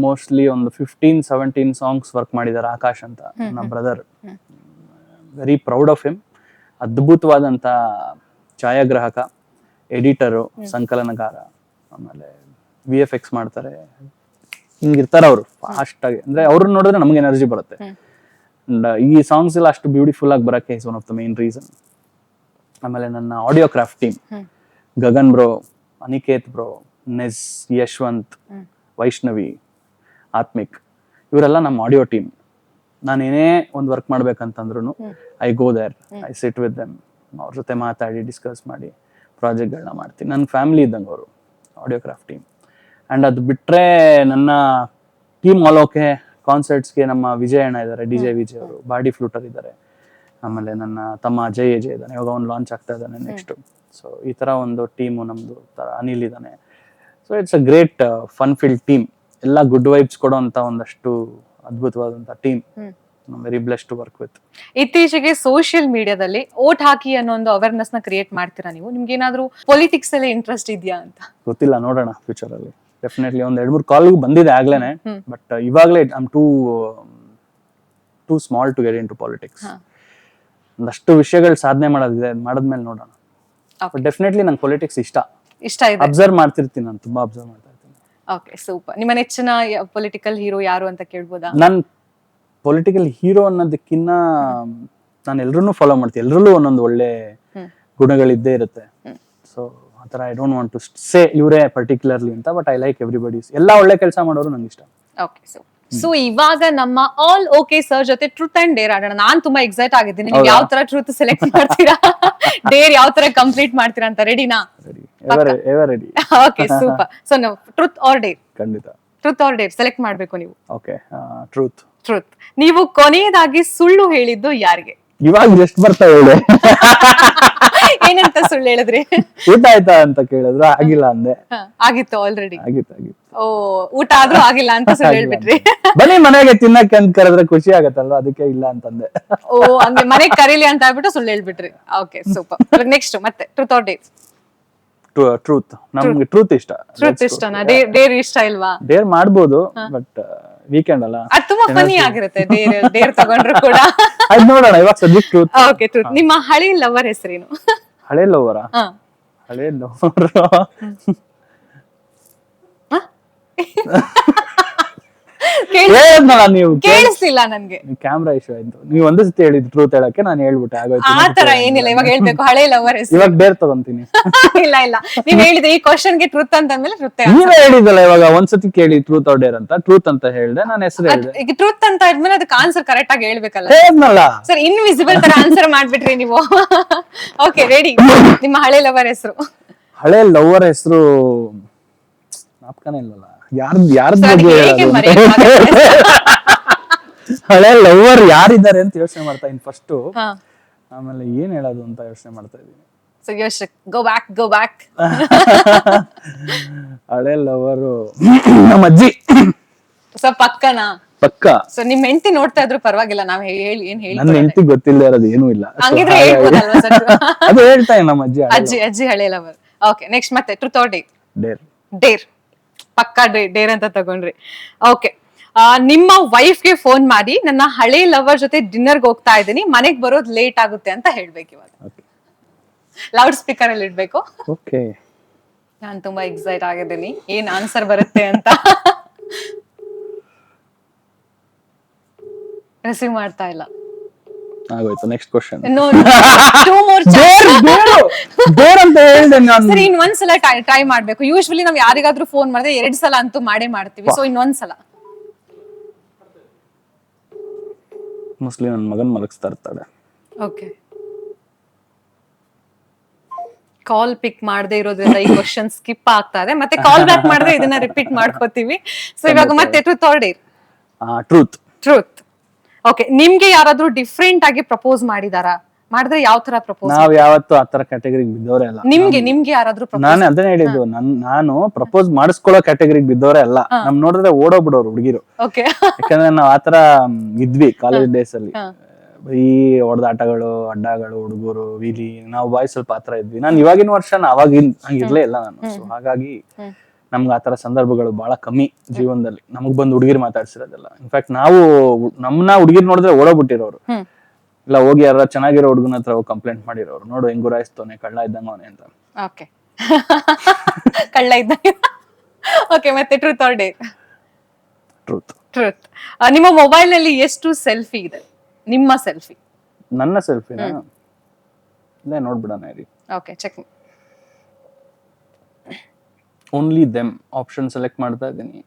S5: ಮೋಸ್ಟ್ಲಿ ಒಂದು 15-17 ಸಾಂಗ್ಸ್ ವರ್ಕ್ ಮಾಡಿದ್ದಾರೆ. ಆಕಾಶ್ ಅಂತ ನನ್ನ brother, very proud of him. ಅದ್ಭುತವಾದಂತ ಛಾಯಾಗ್ರಾಹಕ, ಎಡಿಟರು, ಸಂಕಲನಕಾರ, ಆಮೇಲೆ VFX ಮಾಡ್ತಾರೆ. ಹಿಂಗಿರ್ತಾರೆ ಅವರು ಫಾಸ್ಟ್ ಆಗಿ, ಅಂದ್ರೆ ಅವ್ರನ್ನ ನೋಡಿದ್ರೆ ನಮ್ಗೆ ಎನರ್ಜಿ ಬರುತ್ತೆ. ಅಂಡ್ ಈ ಸಾಂಗ್ಸ್ ಎಲ್ಲ ಅಷ್ಟು ಬ್ಯೂಟಿಫುಲ್ ಆಗಿ ಬರಕ್ಕೆ is one of the main reason. ಆಮೇಲೆ ನನ್ನ Audiocraft team, Gagan bro, Aniket bro, ನೆಸ್, ಯಶ್ವಂತ್, ವೈಷ್ಣವಿ, ಆತ್ಮಿಕ್, ಇವರೆಲ್ಲ ನಮ್ಮ ಆಡಿಯೋ ಟೀಮ್. ನಾನು ಏನೇ ಒಂದು ವರ್ಕ್ ಮಾಡ್ಬೇಕಂತಂದ್ರು I go there, I sit with them, ಅವ್ರ ಜೊತೆ ಮಾತಾಡಿ ಡಿಸ್ಕಸ್ ಮಾಡಿ ಪ್ರಾಜೆಕ್ಟ್ಗಳನ್ನ ಮಾಡ್ತೀನಿ. ನನ್ನ ಫ್ಯಾಮಿಲಿ ಇದ್ದಂಗೆ ಅವರು ಆಡಿಯೋಕ್ರಾಫ್ಟ್ ಟೀಮ್. ಅಂಡ್ ಅದು ಬಿಟ್ರೆ ನನ್ನ ಟೀಮ್ ಆಲ್ ಓಕೆ ಕಾನ್ಸರ್ಟ್ಸ್ಗೆ ನಮ್ಮ ವಿಜಯ್ ಅಣ್ಣ ಇದ್ದಾರೆ, DJ ವಿಜಯ್ ಅವರು, ಬಾಡಿ ಫ್ಲೂಟರ್ ಇದ್ದಾರೆ. ಆಮೇಲೆ ನನ್ನ ತಮ್ಮ ಅಜಯ್ ಇದ್ದಾನೆ, ಇವಾಗ ಒಂದು ಲಾಂಚ್ ಆಗ್ತಾ ಇದ್ದಾನೆ ನೆಕ್ಸ್ಟ್. ಸೊ ಈ ತರ ಒಂದು ಟೀಮು ನಮ್ದು. ಅನಿಲ್ ಇದ್ದಾನೆ. So it's a great fun filled team. ಎಲ್ಲ ಗುಡ್ ವೈಬ್ಸ್ ಕೊಡೋಂತ ಒಂದಷ್ಟು ಅದ್ಭುತವಾದಂತ team. Very blessed to work with.
S4: ಇತ್ತೀಚೆಗೆ ಸೋಷಿಯಲ್ ಮೀಡಿಯಾದಲ್ಲಿ ಓಟ್ ಹಾಕಿ ಅನ್ನೋ ಒಂದು ಅವೇರ್ನೆಸ್ ನ ಕ್ರಿಯೇಟ್ ಮಾಡ್ತೀರಾ ನೀವು? ನಿಮ್ಗೆ ಏನಾದ್ರು ಪೊಲಿಟಿಕ್ಸ್ ಅಲ್ಲಿ ಇಂಟ್ರೆಸ್ಟ್ ಇದೆಯಾ ಅಂತ?
S5: ಗೊತ್ತಿಲ್ಲ, ನೋಡೋಣ ಫ್ಯೂಚರ್ ಅಲ್ಲಿ. ಡೆಫಿನೆಟ್ಲಿ ಒಂದ್ 2-3 ಕಾಲ್ಗೂ ಬಂದಿದೆ ಆಗ್ಲೇನೆ, ಬಟ್ ಇವಾಗಲೇ I too small to get into politics. ಒಂದಷ್ಟು ವಿಷಯಗಳು ಸಾಧನೆ ಮಾಡೋದಿದೆ, ಮಾಡದ್ಮೇಲೆ ನೋಡೋಣ. ಡೆಫಿನೆಟ್ಲಿ ನಂಗೆ ಪೊಲಿಟಿಕ್ಸ್ ಇಷ್ಟ
S4: ಇದೆ,
S5: ಅಬ್ಸರ್ವ್ ಮಾಡ್ತಿರ್ತೀನಿ, ನಾನು ತುಂಬಾ ಅಬ್ಸರ್ವ್ ಮಾಡ್ತಾ ಇರ್ತೀನಿ.
S4: Okay, super. ನಿಮ್ಮ ನೆಚ್ಚಿನ ಪೊಲಿಟಿಕಲ್ ಹೀರೋ ಯಾರು ಅಂತ ಕೇಳ್ಬೋದಾ?
S5: ನನ್ ಪೊಲಿಟಿಕಲ್ ಹೀರೋ ಅನ್ನೋದಕ್ಕಿನ್ನ ನಾನು ಎಲ್ರನ್ನೂ ಫಾಲೋ ಮಾಡ್ತೀನಿ. ಎಲ್ರಲ್ಲೂ ಒಂದೊಂದು ಒಳ್ಳೆ ಗುಣಗಳಿದ್ದೇ ಇರುತ್ತೆ. ಸೊ ಆತರ I don't want to say ಇವರೇ ಪರ್ಟಿಕ್ಯುಲರ್ಲಿ ಅಂತ, ಬಟ್ ಐ ಲೈಕ್ ಎವ್ರಿಬಡಿ. ಎಲ್ಲ ಒಳ್ಳೆ ಕೆಲಸ ಮಾಡೋರು ನಂಗೆ ಇಷ್ಟ.
S4: ಓಕೆ, ಸೊ ಇವಾಗ ನಮ್ಮ ಆಲ್ ಓಕೆ ಸರ್ ಜೊತೆ ಟ್ರೂತ್ ಅಂಡ್ ಡೇರ್ ಆಡೋಣ. ನಾನ್ ತುಂಬಾ ಎಕ್ಸೈಟ್ ಆಗಿದ್ದೀನಿ. ನೀವು ಯಾವ ತರ ಟ್ರೂತ್ ಸೆಲೆಕ್ಟ್ ಮಾಡ್ತೀರಾ, ಡೇರ್ ಯಾವ ತರ ಕಂಪ್ಲೀಟ್ ಮಾಡ್ತೀರಾ ಅಂತ? ರೆಡಿನಾ?
S5: ರೆಡಿ.
S4: Okay, super. ಸೊ ನಾವು ಟ್ರೂತ್ ಆರ್ ಡೇರ್?
S5: ಖಂಡಿತ.
S4: ಟ್ರೂತ್ ಆರ್ ಡೇರ್ ಸೆಲೆಕ್ಟ್ ಮಾಡ್ಬೇಕು ನೀವು.
S5: Okay, truth.
S4: ಟ್ರೂತ್. ನೀವು ಕೊನೆಯದಾಗಿ ಸುಳ್ಳು ಹೇಳಿದ್ದು ಯಾರಿಗೆ?
S5: ಇವಾಗ ಜಸ್ಟ್ ಬರ್ತಾ ಹೇಳಿ.
S4: ಏನಂತ ಸುಳ್ಳು ಹೇಳಿದ್ರಿ?
S5: ಊಟ ಆಯ್ತಾ ಅಂತ ಕೇಳಿದ್ರು, ಆಗಿಲ್ಲ ಅಂದೆ.
S4: ಆಗಿತ್ತು ಆಲ್ರೆಡಿ?
S5: ಆಗಿತ್ತು.
S4: ಓ, ಊಟ ಆದ್ರೂ ಆಗಿಲ್ಲ ಅಂತ ಸುಳ್ಳು ಹೇಳ್ಬಿಟ್ರಿ?
S5: ಬನ್ನಿ ಮನೆಗೆ ತಿನ್ನಕ್ಕೆ ಅಂತ ಕರೆದ್ರೆ ಖುಷಿ ಆಗತ್ತಲ್ವಾ, ಅದಕ್ಕೆ ಇಲ್ಲ ಅಂತಂದೆ.
S4: ಓ, ಹಂಗೆ ಮನೆಗೆ ಕರೀಲಿ ಅಂತ ಹೇಳ್ಬಿಟ್ಟು ಸುಳ್ಳು ಹೇಳ್ಬಿಟ್ರಿ. Okay, super. ನೆಕ್ಸ್ಟ್ ಮತ್ತೆ ಟ್ರೂತ್ ಆರ್ ಡೇರ್?
S5: ಟ್ರೂತ್. ನಮ್ಗೆ ಟ್ರೂತ್ ಇಷ್ಟ.
S4: ಟ್ರೂತ್ ಇಷ್ಟನಾ? ಡೇರ್ ಇಷ್ಟ ಇಲ್ವಾ?
S5: ಡೇರ್ ಮಾಡ್ಬೋದು, ಬಟ್ ವೀಕೆಂಡ್ ಅಲ್ಲ.
S4: ಅದು ತುಂಬಾ ಫನಿ ಆಗಿರುತ್ತೆ ಡೇರ್ ತಗೊಂಡ್ರು ಕೂಡ.
S5: ಅದ್ ನೋಡೋಣ, ಇವಾಗ ಸದ್ಯಕ್ಕೆ ಟ್ರೂತ್.
S4: Okay, truth. ನಿಮ್ಮ ಹಳೆ ಲವರ್ ಹೆಸರೇನು?
S5: ಹಳೆ ಲವರ? ಹಳೆ ಲವರ್ ನೀವು
S4: ಕೇಳಿಸ್ಲಿಲ್ಲ ನನ್ಗೆ.
S5: ಕ್ಯಾಮ್ರಾ ಇಶ್ಯೂ ಆಯ್ತು. ನೀವು ಒಂದೇ ಸತಿ ಹೇಳಿದ್ ಟ್ರೂತ್ ಹೇಳಕ್ಕೆ ನಾನು ಹೇಳ್ಬಿಟ್ಟೆ, ಆಗೋಯ್ತು.
S4: ಆತರ ಏನಿಲ್ಲ, ಇವಾಗ ಹೇಳ್ಬೇಕು ಹಳೆ ಲವರ್ ಹೆಸರು.
S5: ಇವಾಗ ಡೇರ್ ತಗೊಂತೀನಿ.
S4: ಇಲ್ಲ ನೀವ್ ಹೇಳಿದ್ರೆ ಈ ಕ್ವಶನ್ ಗೆ ಟ್ರೂತ್ ಅಂತಂದ್ಮೇಲೆ ಟ್ರೂತ್.
S5: ನೀವೇ ಹೇಳಿದಲ್ಲ ಇವಾಗ ಒಂದ್ಸತಿ ಕೇಳಿ ಟ್ರೂತ್ ಆರ್ ಡೇರ್ ಅಂತ. ಟ್ರೂತ್ ಅಂತ ಹೇಳ್ದೆ, ನಾನು ಹೆಸರು ಹೇಳಿದೆ.
S4: ಈಗ ಟ್ರೂತ್ ಅಂತ ಇದ್ಮೇಲೆ ಅದಕ್ಕೆ ಆನ್ಸರ್ ಕರೆಕ್ಟ್ ಆಗಿ ಹೇಳ್ಬೇಕಲ್ಲ ಸರ್? ಇನ್ವಿಸಿಬಲ್ ತರ ಆನ್ಸರ್ ಮಾಡ್ಬಿಟ್ರಿ ನೀವು. Okay, ready. ನಿಮ್ಮ ಹಳೆ ಲವರ್ ಹೆಸರು? ಹಳೆ
S5: ಲವರ್ ಹೆಸರು ಜ್ಞಾಪಕನೇ ಇಲ್ಲಲ್ಲ. ಯಾರ್ದು ಹಳೆ ಲವರ್ ಯಾರಿದ್ದಾರೆ ಅಂತ ಯೋಚನೆ ಮಾಡ್ತಾ ಇದ್ದೀನಿ ಫಸ್ಟ್. ಆಮೇಲೆ ಏನ್ ಹೇಳೋದು ಅಂತ ಯೋಚನೆ ಮಾಡ್ತಾ ಇದ್ದೀನಿ.
S4: Go back.
S5: ಹಳೆ ಲವರು ನಮ್ಮ ಅಜ್ಜಿ.
S4: ಸೊ ಪಕ್ಕನಾ?
S5: ಪಕ್ಕ.
S4: ಸೊ ನಿಮ್ ಹೆಂಡತಿ ನೋಡ್ತಾ ಇದ್ರು ಪರವಾಗಿಲ್ಲ, ನಾವ್ ಏನ್ ಹೇಳಿ
S5: ನನ್ನ ಹೆಂಡತಿ ಗೊತ್ತಿಲ್ಲದೆ ಇರೋದು ಏನೂ ಇಲ್ಲ.
S4: ಹಂಗಿದ್ರೆ ಹೇಳ್ಬೋದಲ್ವಾ ಸರ್?
S5: ಅದು ಹೇಳ್ತಾ ನಮ್ಮ
S4: ಅಜ್ಜಿ ಹಳೆ ಲವರ್. ಓಕೆ, ನೆಕ್ಸ್ಟ್ ಮತ್ತೆ ಟ್ರೂತ್ ಆರ್ ಡೇರ್?
S5: ಡೇರ್.
S4: ಪಕ್ಕಾ ಡೇರ್ ಅಂತ ತಗೊಂಡ್ರಿ. ಓಕೆ, ನಿಮ್ಮ ವೈಫ್ಗೆ ಫೋನ್ ಮಾಡಿ ನನ್ನ ಹಳೆ ಲವರ್ ಜೊತೆ ಡಿನ್ನರ್ಗೆ ಹೋಗ್ತಾ ಇದ್ದೀನಿ, ಮನೆಗ್ ಬರೋದ್ ಲೇಟ್ ಆಗುತ್ತೆ ಅಂತ ಹೇಳ್ಬೇಕು. ಇವಾಗ ಲೌಡ್ ಸ್ಪೀಕರ್ ಅಲ್ಲಿ ಇಡ್ಬೇಕು.
S5: ಓಕೆ,
S4: ನಾನ್ ತುಂಬಾ ಎಕ್ಸೈಟ್ ಆಗಿದ್ದೀನಿ ಏನ್ ಆನ್ಸರ್ ಬರುತ್ತೆ ಅಂತ. ರಿಸೀವ್ ಮಾಡ್ತಾ ಇಲ್ಲ.
S5: ಆಗೋಯ್ತು. Next question.
S4: ಸರಿ, ಇನ್ನೊಂದ್ಸಲ ಟ್ರೈ ಮಾಡ್ಬೇಕು. ಯೂಶುವಲಿ ನಾವ್ ಯಾರಿಗಾದ್ರೂ ಫೋನ್ ಮಾಡಿದ್ರೆ 2 ಸಲ ಅಂತೂ ಮಾಡೇ ಮಾಡ್ತೀವಿ. ಸೊ ಇನ್ನೊಂದ್ಸಲ.
S5: ಮೋಸ್ಟ್ಲಿ ನನ್ನ ಮಗನ್ ಮಲಗಿಸ್ತಾ ಇರ್ತಾಳೆ.
S4: ಓಕೆ, ಕಾಲ್ ಪಿಕ್ ಮಾಡದೇ ಇರೋದ್ರಿಂದ ಈ ಕ್ವಶನ್ ಸ್ಕಿಪ್ ಆಗ್ತಾ ಇದೆ. ಮತ್ತೆ ಕಾಲ್ ಬ್ಯಾಕ್ ಮಾಡಿದ್ರೆ ಇದನ್ನ ರಿಪೀಟ್ ಮಾಡ್ಕೋತೀವಿ. ಸೊ ಇವಾಗ ಮತ್ತೆ truth or dare?
S5: Truth.
S4: Okay, ನಿಮ್ಗೆ ಯಾರಾದ್ರೂ ಡಿಫ್ರೆಂಟ್ ಆಗಿ ಪ್ರಪೋಸ್ ಮಾಡಿದಾರಾ? ಮಾಡಿದ್ರೆ ಯಾವ ತರ ಪ್ರಪೋಸ್?
S5: ನಾವ್ ಯಾವತ್ತು ಆತರ ಕ್ಯಾಟಗರಿಗೆ ಬಿದ್ದವರೇ ಅಲ್ಲ.
S4: ನಿಮ್ಗೆ ಯಾರಾದ್ರೂ
S5: ನಾನು ಅದನ್ನ ಹೇಳಿದ್ದು, ನಾನು ಪ್ರಪೋಸ್ ಮಾಡಿಸ್ಕೊಳ್ಳೋ ಕ್ಯಾಟಗರಿಗೆ ಬಿದ್ದವರೇ ಅಲ್ಲ. ನಮ್ ನೋಡಿದ್ರೆ ಓಡೋಗ್ಬಿಡೋರು ಹುಡುಗಿರು.
S4: ಓಕೆ.
S5: ಯಾಕಂದ್ರೆ ನಾವ್ ಆತರ ಇದ್ವಿ ಕಾಲೇಜ್ ಡೇಸ್ ಅಲ್ಲಿ. ಈ ಹೊಡೆದಾಟಗಳು, ಅಡ್ಡಗಳು, ಹುಡುಗರು, ವೀಲಿ, ನಾವು ಬಾಯ್ ಸ್ವಲ್ಪ ಆತರ ಇದ್ವಿ. ನಾನು ಇವಾಗಿನ ವರ್ಷ ಹಂಗಿರ್ಲೇ ಇಲ್ಲ ನಾನು. ಸೊ ಹಾಗಾಗಿ ನಮ್ಗೆ ಆತರ ಸಂದರ್ಭಗಳು ಬಹಳ ಕಮ್ಮಿ ಜೀವನದಲ್ಲಿ. ನಮಗ್ ಬಂದು ಹುಡುಗಿರ್ ಮಾತಾಡ್ಸಿರೋದೆಲ್ಲ. ಇನ್ಫ್ಯಾಕ್ಟ್ ನಾವು ನಮ್ಮನ್ನ ಹುಡುಗಿರ್ ನೋಡಿದ್ರೆ ಓಡೋಗ್ಬಿಟ್ಟಿರೋರು, ಇಲ್ಲ ಹೋಗಿ ಯಾರ ಚೆನ್ನಾಗಿರೋ ಹುಡುಗನ ಹತ್ರ ಹೋಗಿ ಕಂಪ್ಲೇಂಟ್ ಮಾಡಿರೋರು, ನೋಡು ಹೆಂಗ್ ಗುರಾಯಿಸ್ತವನೆ, ಕಳ್ಳ ಇದ್ದಂಗ ಅವನೇ ಅಂತ.
S4: ಓಕೆ. ಕಳ್ಳ ಇದ್ದಂಗೆ. ಓಕೆ, ಮತ್ತೆ truth or dare?
S5: Truth.
S4: Truth. ನಿಮ್ಮ ಮೊಬೈಲ್ ನಲ್ಲಿ ಎಷ್ಟು ಸೆಲ್ಫಿ ಇದೆ? ನಿಮ್ಮ ಸೆಲ್ಫಿ?
S5: ನನ್ನ ಸೆಲ್ಫಿನ ಇಲ್ಲೇ ನೋಡ್ಬಿಡೋಣ ಇರಿ.
S4: Okay, check.
S5: Only them option select ಮಾಡ್ತಾ ಇದ್ದೀನಿ.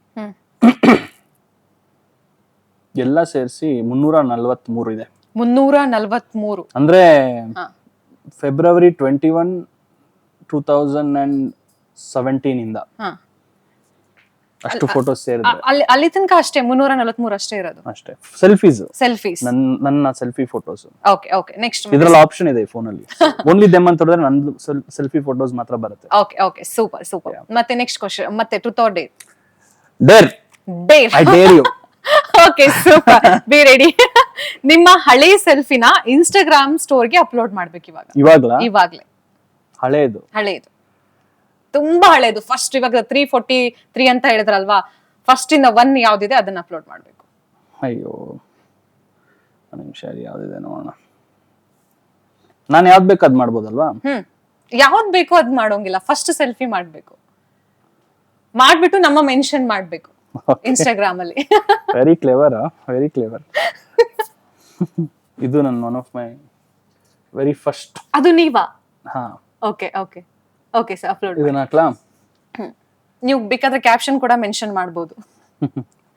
S5: ಎಲ್ಲ ಸೇರಿಸಿ 343 ಇದೆ.
S4: 343
S5: ಅಂದ್ರೆ ಫೆಬ್ರವರಿ 21, 2017 ಇಂದ ಅಷ್ಟು ಫೋಟೋಸ್ ಸೇರಿದ್ರೆ
S4: ಅಲ್ಲಿ ತನಕ ಅಷ್ಟೇ 343 ಅಷ್ಟೇ ಇರೋದು.
S5: ಅಷ್ಟೇ ಸೆಲ್ಫೀಸ್. ನನ್ನ selfie photos.
S4: Okay okay, next
S5: ಇದ್ರಲ್ಲಿ ಆಪ್ಷನ್ ಇದೆ ಫೋನ್ ಅಲ್ಲಿ. ಓನ್ಲಿ ದೆಮ್ ಅಂತ ಹೇಳಿದ್ರೆ ನಂದು ಸೆಲ್ಫಿ ಫೋಟೋಸ್ ಮಾತ್ರ ಬರುತ್ತೆ.
S4: Okay okay, super super. ಮತ್ತೆ ನೆಕ್ಸ್ಟ್ ಕ್ವೆಶ್ಚನ್, ಮತ್ತೆ truth or dare?
S5: Dare.
S4: Dare.
S5: I dare you.
S4: Okay, super. Be ready. ನಿಮ್ಮ ಹಳೆ ಸೆಲ್ಫಿನ ಇನ್ಸ್ಟಾಗ್ರಾಮ್ ಸ್ಟೋರ್ಗೆ ಅಪ್ಲೋಡ್ ಮಾಡ್ಬೇಕು ಇವಾಗ್ಲೇ.
S5: ಹಳೇದು
S4: ತುಂಬಾ ಹಳೇದು. ಫಸ್ಟ್ ಇವಾಗ 343 ಅಂತ ಹೇಳಿದ್ರಲ್ವಾ, ಫಸ್ಟ್ ಇಂದ 1 ಯಾವ್ದಿದೆ ಅದನ್ನ ಅಪ್ಲೋಡ್ ಮಾಡ್ಬೇಕು.
S5: ಅಯ್ಯೋ ನಿಮಿಷ, ಯಾವ್ದಿದೆ ನೋಡೋಣ. ನಾನು ಯಾವ್ದು ಬೇಕು ಅದ್ ಮಾಡ್ಬೋದಲ್ವಾ?
S4: ಯಾವ್ದು ಬೇಕೋ ಅದ್ ಮಾಡೋಂಗಿಲ್ಲ. ಫಸ್ಟ್ ಸೆಲ್ಫಿ ಮಾಡ್ಬಿಟ್ಟು ನಮ್ಮ ಮೆನ್ಷನ್ ಮಾಡ್ಬೇಕು ಇನ್ಸ್ಟಾಗ್ರಾಮ್ ಅಲ್ಲಿ.
S5: Very clever. ಇದು ನನ್ನ one of my very first.
S4: ಅದು ನೀವಾ?
S5: ಹಾ.
S4: Okay okay okay sir, upload.
S5: ಇದನ್ನ ಹಾಕ್ಲಾ?
S4: ನೀವು ಬೇಕಾದ್ರೆ ಕ್ಯಾಪ್ಷನ್ ಕೂಡ ಮೆನ್ಷನ್ ಮಾಡಬಹುದು.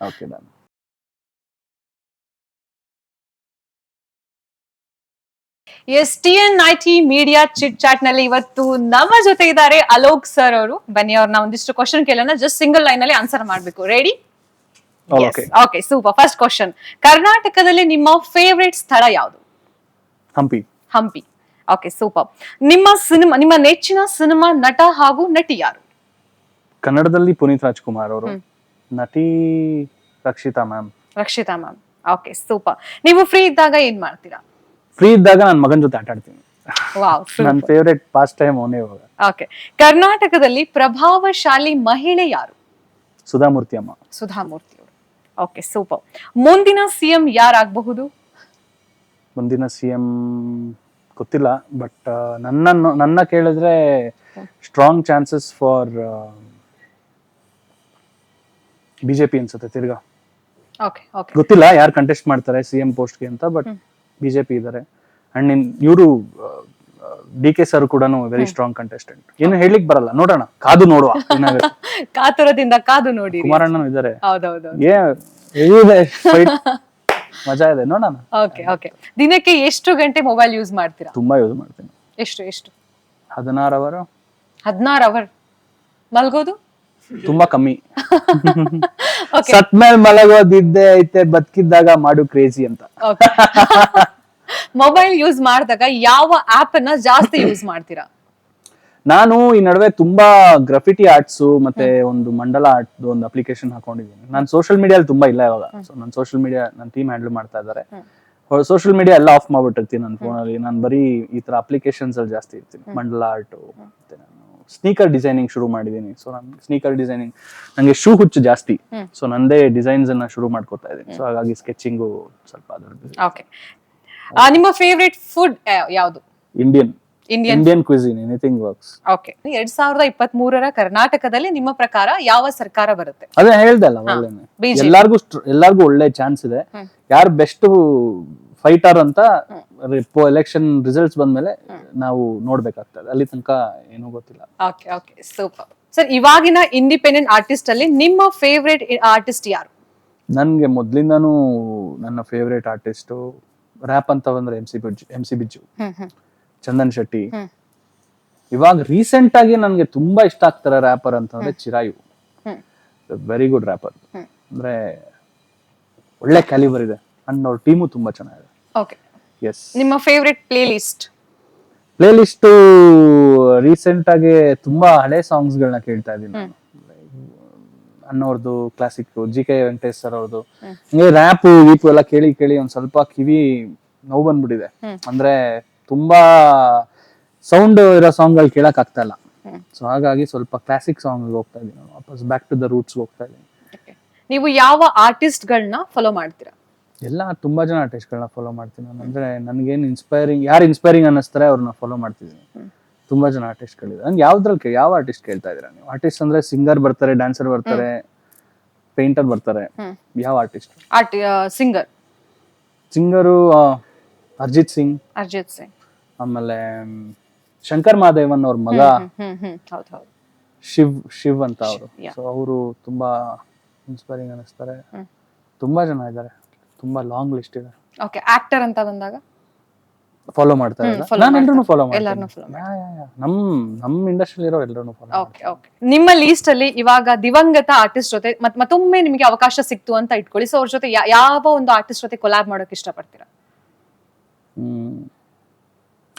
S5: Okay, done.
S4: Yes, TNIT media chit chat ನಲ್ಲಿ ಇವತ್ತು ನಮ್ಮ ಜೊತೆ ಇದ್ದಾರೆ ಅಲೋಕ್ ಸರ್ ಅವರು. ಬನ್ನಿ, ಅವ್ರನ್ನ ಒಂದಿಷ್ಟು ಕ್ವಶನ್ ಕೇಳೋಣ. ಜಸ್ಟ್ ಸಿಂಗಲ್ ಲೈನ್ ಅಲ್ಲಿ ಆನ್ಸರ್ ಮಾಡ್ಬೇಕು. Ready? Okay, super. First question, ಕರ್ನಾಟಕದಲ್ಲಿ ನಿಮ್ಮ ಫೇವರೇಟ್ ಸ್ಥಳ ಯಾವುದು? ಹಂಪಿ. Okay, super. ನಿಮ್ಮ ನೆಚ್ಚಿನ ಸಿನಿಮಾ ನಟ ಹಾಗೂ ನಟಿ ಯಾರು?
S5: ಕನ್ನಡದಲ್ಲಿ ಪುನೀತ್ ರಾಜ್ಕುಮಾರ್ ಅವರು, ನಟಿ ರಕ್ಷಿತಾ ಮ್ಯಾಮ್.
S4: Okay, super. ನೀವು ಫ್ರೀ ಇದ್ದಾಗ ಏನ್ ಮಾಡ್ತೀರಾ?
S5: ಫ್ರೀ ಇದ್ದಾಗ ನನ್ನ ಮಗನ ಜೊತೆ ಆಟ ಆಡ್ತೀನಿ.
S4: ವಾವ್,
S5: ನನ್ನ ಫೇವರೇಟ್ ಪಾಸ್ ಟೈಮ್ ಅವನೇ ಇವಾಗ.
S4: ಓಕೆ, ಕರ್ನಾಟಕದಲ್ಲಿ ಪ್ರಭಾವಶಾಲಿ ಮಹಿಳೆ ಯಾರು?
S5: ಸುಧಾಮೂರ್ತಿ ಅಮ್ಮ.
S4: ಸುಧಾಮೂರ್ತಿ ಅವರು. Okay, super. ಮುಂದಿನ ಸಿಎಂ ಯಾರಾಗಬಹುದು?
S5: ಮುಂದಿನ ಸಿಎಂ ಗೊತ್ತಿಲ್ಲ, ಬಟ್ ನನ್ನ ಕೇಳಿದ್ರೆ ಸ್ಟ್ರಾಂಗ್ ಚಾನ್ಸಸ್ ಫಾರ್ ಬಿಜೆಪಿ ಅನ್ಸುತ್ತೆ ತಿರ್ಗಾ. ಗೊತ್ತಿಲ್ಲ ಯಾರು ಕಂಟೆಸ್ಟ್ ಮಾಡ್ತಾರೆ ಸಿಎಂ ಪೋಸ್ಟ್ಗೆ ಅಂತ, ಬಟ್ ಬಿಜೆಪಿ ಇದಾರೆ. ಅಂಡ್ ಇವರು DK ಸರ್ ಕೂಡ ವೆರಿ ಸ್ಟ್ರಾಂಗ್ ಕಂಟೆಸ್ಟೆಂಟ್. ಏನು ಹೇಳಲಿಕ್ಕೆ ಬರಲ್ಲ, ನೋಡೋಣ, ಕಾದು ನೋಡುವ.
S4: ಕಾತುರದಿಂದ ಕಾದು ನೋಡಿ.
S5: ಕುಮಾರಣ್ಣನು ಇದಾರೆ.
S4: ಹೌದೌದು,
S5: ಮಜಾ ಇದೆ, ನೋಡೋಣ.
S4: ಓಕೆ. ದಿನಕ್ಕೆ ಎಷ್ಟು ಗಂಟೆ ಮೊಬೈಲ್ ಯೂಸ್ ಮಾಡ್ತೀರಾ?
S5: ತುಂಬಾ ಯೂಸ್ ಮಾಡ್ತೀನಿ.
S4: ಎಷ್ಟು?
S5: 16 ಅವರ್.
S4: ಮಲ್ಗೋದು?
S5: ತುಂಬಾ ಕಮ್ಮಿ. ಸತ್ಮೇಲೆ ಮಲಗೋದಿದ್ದೆ ಐತೆ, ಬದುಕಿದ್ದಾಗ ಮಾಡು ಕ್ರೇಜಿ ಅಂತ.
S4: ಮೊಬೈಲ್ ಯೂಸ್ ಮಾಡಿದಾಗ ಯಾವ ಆಪ್ ಅನ್ನ ಜಾಸ್ತಿ ಯೂಸ್ ಮಾಡ್ತೀರಾ?
S5: ನಾನು ಈ ನಡುವೆ ತುಂಬಾ ಗ್ರಾಫಿಟಿ ಆರ್ಟ್ಸ್ ಮತ್ತೆ ಒಂದು ಮಂಡಲ ಆರ್ಟ್ ಒಂದು ಅಪ್ಲಿಕೇಶನ್ ಹಾಕೊಂಡಿದ್ದೀನಿ. ನಾನು ಸೋಷಿಯಲ್ ಮೀಡಿಯಲ್ಲಿ ತುಂಬಾ ಇಲ್ಲ ಇವಾಗ. ಸೊ ನಾನು ಸೋಷಿಯಲ್ ಮೀಡಿಯಾ ನನ್ನ ಟೀಮ್ ಹ್ಯಾಂಡಲ್ ಮಾಡ್ತಾ ಇದ್ದಾರೆ. ಸೋಷಿಯಲ್ ಮೀಡಿಯಾ ಎಲ್ಲ ಆಫ್ ಮಾಡ್ಬಿಟ್ಟಿರ್ತೀನಿ ನನ್ನ ಫೋನಲ್ಲಿ. ನಾನು ಬರೀ ಈ ತರ ಅಪ್ಲಿಕೇಶನ್ಸ್ ಅಲ್ಲಿ ಜಾಸ್ತಿ ಇರ್ತೀನಿ. ಮಂಡಲ ಆರ್ಟ್, ಮತ್ತೆ ನಾನು ಸ್ನೀಕರ್ ಡಿಸೈನಿಂಗ್ ಶುರು ಮಾಡಿದ್ದೀನಿ. ಸೊ ನಾನು ಸ್ನೀಕರ್ ಡಿಸೈನಿಂಗ್, ನಂಗೆ ಶೂ ಹುಚ್ಚು ಜಾಸ್ತಿ. ಸೊ ನಂದೇ ಡಿಸೈನ್ಸ್ ಅನ್ನ ಶುರು ಮಾಡ್ಕೋತಾ ಇದ್ದೀನಿ. ಸೊ ಹಾಗಾಗಿ ಸ್ಕೆಚಿಂಗು ಸ್ವಲ್ಪ ಅದರದ್ದು.
S4: ಓಕೆ, ನಿಮ್ಮ ಫೇವರೇಟ್ ಫುಡ್ ಯಾವುದು?
S5: Indian cuisine, anything works.
S4: Okay, 2023ರ ಕರ್ನಾಟಕದಲ್ಲಿ ನಿಮ್ಮ ಪ್ರಕಾರ ಯಾವ ಸರ್ಕಾರ ಬರುತ್ತೆ?
S5: ಅದೇ ಹೇಳ್ದಲ್ಲ, ಎಲ್ಲಾರ್ಗು ಒಳ್ಳೆ ಚಾನ್ಸ್ ಇದೆ. ಯಾರು ಬೆಸ್ಟ್ ಫೈಟರ್ ಅಂತ ಎಲೆಕ್ಷನ್ ರಿಸಲ್ಟ್ಸ್ ಬಂದ್ಮೇಲೆ ನಾವು ನೋಡ್ಬೇಕಾಗ್ತದೆ. ಅಲ್ಲಿ ತನಕ ಏನೂ ಗೊತ್ತಿಲ್ಲ.
S4: Okay, super. ಸರ್, ಇವಾಗಿನ ಇಂಡಿಪೆಂಡೆಂಟ್ ಆರ್ಟಿಸ್ಟ್ ಅಲ್ಲಿ ನಿಮ್ಮ ಫೇವರೇಟ್ ಆರ್ಟಿಸ್ಟ್ ಯಾರು?
S5: ನನ್ಗೆ ಮೊದ್ಲಿಂದಾನು ನನ್ನ ಫೇವರೇಟ್ ಆರ್ಟಿಸ್ಟ್ ರ್ಯಾಪ್ ಅಂತ ಬಂದ್ರೆ MC ಬಿಜ್ಜು, ಚಂದನ್ ಶೆಟ್ಟಿ. ಇವಾಗ ರೀಸೆಂಟ್ ಆಗಿ ನನ್ಗೆ ತುಂಬಾ ಇಷ್ಟ ಆಗ್ತಾರೆ ರ್ಯಾಪರ್ ಅಂತಂದ್ರೆ ಚಿರಾಯು. Very good wrapper. ಅಂದ್ರೆ ಒಳ್ಳೆ ಕ್ಯಾಲಿಬರ್ ಇದೆ. ಅಂಡ್ ಅವ್ರ ಟೀಮು ತುಂಬಾ ಚೆನ್ನಾಗಿದೆ. ಎಸ್.
S4: ನಿಮ್ಮ favourite play list?
S5: Play list recent ಆಗಿ ತುಂಬಾ ಹಳೆ ಸಾಂಗ್ಸ್ಗಳನ್ನ ಕೇಳ್ತಾ ಇದ್ದೀನಿ ನಾನು. ಅನ್ನೋರ್ದು ಕ್ಲಾಸಿಕ್, GK ವೆಂಕಟೇಶ್ ಸರ್ ಅವ್ರದ್ದು. ಹಂಗೆ ರ್ಯಾಪು ಗೀಪು ಎಲ್ಲ ಕೇಳಿ ಕೇಳಿ ಒಂದ್ ಸ್ವಲ್ಪ ಕಿವಿ ನೋವು ಬಂದ್ಬಿಟ್ಟಿದೆ. ಅಂದ್ರೆ ತುಂಬಾ ಸೌಂಡ್ ಇರೋ ಸಾಂಗ್ಗಳು ಕೇಳಕ್ ಆಗ್ತಾ ಇಲ್ಲ. ಸೊ ಹಾಗಾಗಿ ಸ್ವಲ್ಪ ಕ್ಲಾಸಿಕ್ ಸಾಂಗ್ ಹೋಗ್ತಾ ಇದ್ದೀನಿ, ವಾಪಸ್ ಬ್ಯಾಕ್ ಟು ದ ರೂಟ್ಸ್ ಹೋಗ್ತಾ ಇದ್ದೀನಿ.
S4: ನೀವು ಯಾವ ಆರ್ಟಿಸ್ಟ್ ಗಳನ್ನ ಫಾಲೋ ಮಾಡ್ತೀರಾ?
S5: ಎಲ್ಲ ತುಂಬಾ ಜನ ಆರ್ಟಿಸ್ಟ್ಗಳನ್ನ ಫಾಲೋ ಮಾಡ್ತೀನಿ ನಾನು. ಅಂದ್ರೆ ನನ್ಗೇನು ಯಾರು ಇನ್ಸ್ಪೈರಿಂಗ್ ಅನ್ನಿಸ್ತಾರೆ ಅವ್ರನ್ನ ಫಾಲೋ ಮಾಡ್ತಿದ್ದೀನಿ. ತುಂಬಾ ಜನ ಆರ್ಟಿಸ್ಟ್ಗಳಿದೆ. ನನ್ಗೆ ಯಾವ್ದ್ರಲ್ಲಿ ಯಾವ ಆರ್ಟಿಸ್ಟ್ ಕೇಳ್ತಾ ಇದೀರಾ ನೀವು? ಆರ್ಟಿಸ್ಟ್ ಅಂದ್ರೆ ಸಿಂಗರ್ ಬರ್ತಾರೆ, ಡ್ಯಾನ್ಸರ್ ಬರ್ತಾರೆ, ಪೇಂಟರ್ ಬರ್ತಾರೆ. ಯಾವ ಆರ್ಟಿಸ್ಟ್?
S4: ಸಿಂಗರ್.
S5: ಸಿಂಗರು ಅರ್ಜಿತ್ ಸಿಂಗ್. ಆಮೇಲೆ ಶಂಕರ್ ಮಹಾದೇವನ್ ಅವ್ರ ಮಗ ಶಿವ್ ಅಂತ ಅವರು. ಸೊ ಅವರು ತುಂಬಾ ಇನ್ಸ್ಪೈರಿಂಗ್ ಅನ್ನಿಸ್ತಾರೆ. ತುಂಬಾ ಜನ ಇದ್ದಾರೆ, ತುಂಬಾ ಲಾಂಗ್ ಲಿಸ್ಟ್ ಇದೆ.
S4: ಓಕೆ, ಆಕ್ಟರ್ ಅಂತ ಬಂದಾಗ
S5: ಫಾಲೋ ಮಾಡ್ತಾ ಇದ್ದಾರೆ. ನಾನು ಎಲ್ಲರನ್ನೂ ಫಾಲೋ ಮಾಡ್ತೀನಿ. ನಮ್ ಇಂಡಸ್ಟ್ರಿ ಇರೋ ಎಲ್ಲರನ್ನೂ ಫಾಲೋ.
S4: Okay okay. ನಿಮ್ಮ ಲೀಸ್ಟ್ ಅಲ್ಲಿ ಇವಾಗ ದಿವಂಗತ ಆರ್ಟಿಸ್ಟ್ ಜೊತೆ ಮತ್ತೊಮ್ಮೆ ನಿಮಗೆ ಅವಕಾಶ ಸಿಕ್ತು ಅಂತ ಇಟ್ಕೊಳ್ಳಿ, ಸೊ ಅವ್ರ ಜೊತೆ ಯಾವ ಒಂದು ಆರ್ಟಿಸ್ಟ್ ಜೊತೆ ಕೊಲಾಬ್ ಮಾಡೋಕೆ ಇಷ್ಟಪಡ್ತೀರಾ?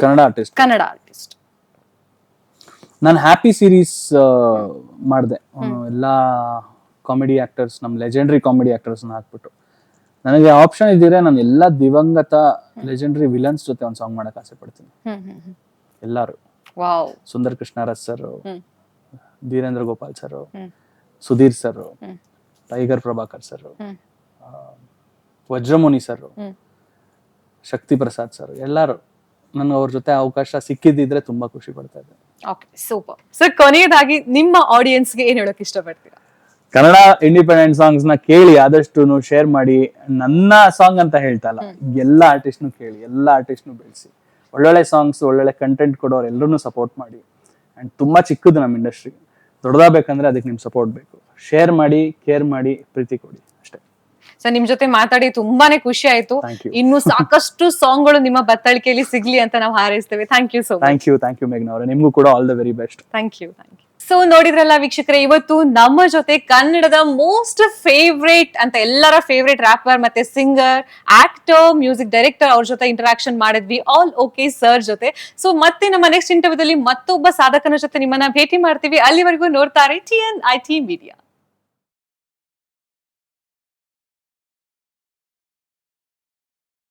S5: ಕನ್ನಡ ಆರ್ಟಿಸ್ಟ್.
S4: ಕನ್ನಡ ಆರ್ಟಿಸ್ಟ್
S5: ನಾನು ಹ್ಯಾಪಿ ಸೀರೀಸ್ ಮಾಡಿದೆ. ಎಲ್ಲಾ ಕಾಮಿಡಿ ಆಕ್ಟರ್ಸ್, ನಮ್ ಲೆಜೆಂಡರಿ ಕಾಮಿಡಿ ಆಕ್ಟರ್ಸ್ ಹಾಕ್ಬಿಟ್ಟು. ನನಗೆ ಆಪ್ಷನ್ ಇದ್ದಿದ್ರೆ ನಾನು ಎಲ್ಲಾ ದಿವಂಗತ ಲೆಜೆಂಡರಿ ವಿಲನ್ಸ್ ಜೊತೆ ಒಂದ್ ಸಾಂಗ್ ಮಾಡಕ್ ಆಸೆ ಪಡ್ತೀನಿ. ಎಲ್ಲಾರು. Sundar Krishnaraj sir, Dheerendra Gopal sir, Sudheer sir, Tiger Prabhakar sir, Vajramuni sir, Shakti Prasad sir, ಎಲ್ಲಾರು. ನನ್ಗೆ ಅವ್ರ ಜೊತೆ ಅವಕಾಶ ಸಿಕ್ಕಿದ್ರೆ ತುಂಬಾ ಖುಷಿ ಪಡ್ತಾ ಇದ್ದೆ.
S4: Okay, super. ಸರ್, ಕೊನೆಯದಾಗಿ ನಿಮ್ಮ ಆಡಿಯನ್ಸ್ಗೆ ಏನ್ ಹೇಳೋಕೆ ಇಷ್ಟಪಡ್ತೀರಾ?
S5: ಕನ್ನಡ ಇಂಡಿಪೆಂಡೆಂಟ್ ಸಾಂಗ್ಸ್ ನ ಕೇಳಿ, ಆದಷ್ಟು ಶೇರ್ ಮಾಡಿ. ನನ್ನ ಸಾಂಗ್ ಅಂತ ಹೇಳ್ತಾ ಇಲ್ಲ, ಎಲ್ಲ ಆರ್ಟಿಸ್ಟ್ನು ಕೇಳಿ, ಎಲ್ಲ ಆರ್ಟಿಸ್ಟ್ನು ಬೆಳೆಸಿ. ಒಳ್ಳೊಳ್ಳೆ ಸಾಂಗ್ಸ್, ಒಳ್ಳೊಳ್ಳೆ ಕಂಟೆಂಟ್ ಕೊಡೋರು ಎಲ್ಲರನ್ನೂ ಸಪೋರ್ಟ್ ಮಾಡಿ. ಅಂಡ್ ತುಂಬಾ ಚಿಕ್ಕದು ನಮ್ಮ ಇಂಡಸ್ಟ್ರಿ, ದೊಡ್ಡದಾಗಬೇಕಂದ್ರೆ ಅದಕ್ಕೆ ನಿಮ್ ಸಪೋರ್ಟ್ ಬೇಕು. ಶೇರ್ ಮಾಡಿ, ಕೇರ್ ಮಾಡಿ, ಪ್ರೀತಿ ಕೊಡಿ ಅಷ್ಟೇ.
S4: ಸರ್, ನಿಮ್ ಜೊತೆ ಮಾತಾಡಿ ತುಂಬಾನೇ ಖುಷಿ ಆಯ್ತು. ಇನ್ನು ಸಾಕಷ್ಟು ಸಾಂಗ್ಗಳು ನಿಮ್ಮ ಬತ್ತಳಿಕೆಯಲ್ಲಿ ಸಿಗ್ಲಿ ಅಂತ ನಾವು ಹಾರೈಸ್ತೇವೆ. Thank you so much.
S5: Thank you ಮೇಘ್ನಾ ಅವರೇ, ನಿಮ್ಗೂ ಕೂಡ all the very best.
S4: Thank you. So ನೋಡಿದ್ರಲ್ಲ ವೀಕ್ಷಕರೇ, ಇವತ್ತು ನಮ್ಮ ಜೊತೆ ಕನ್ನಡದ ಮೋಸ್ಟ್ ಫೇವ್ರೇಟ್ ಅಂತ ಎಲ್ಲರ ಫೇವ್ರೇಟ್ ರ್ಯಾಪರ್ ಮತ್ತೆ ಸಿಂಗರ್, ಆಕ್ಟರ್, ಮ್ಯೂಸಿಕ್ ಡೈರೆಕ್ಟರ್ ಅವ್ರ ಜೊತೆ ಇಂಟರಾಕ್ಷನ್ ಮಾಡಿದ್ವಿ, ಆಲ್ ಓಕೆ ಸರ್ ಜೊತೆ. ಸೊ ಮತ್ತೆ ನಮ್ಮ ನೆಕ್ಸ್ಟ್ ಇಂಟರ್ವ್ಯೂದಲ್ಲಿ ಮತ್ತೊಬ್ಬ ಸಾಧಕನ ಜೊತೆ ನಿಮ್ಮನ್ನ ಭೇಟಿ ಮಾಡ್ತೀವಿ. ಅಲ್ಲಿವರೆಗೂ ನೋಡ್ತಾರೆ TNIT ಮೀಡಿಯಾ.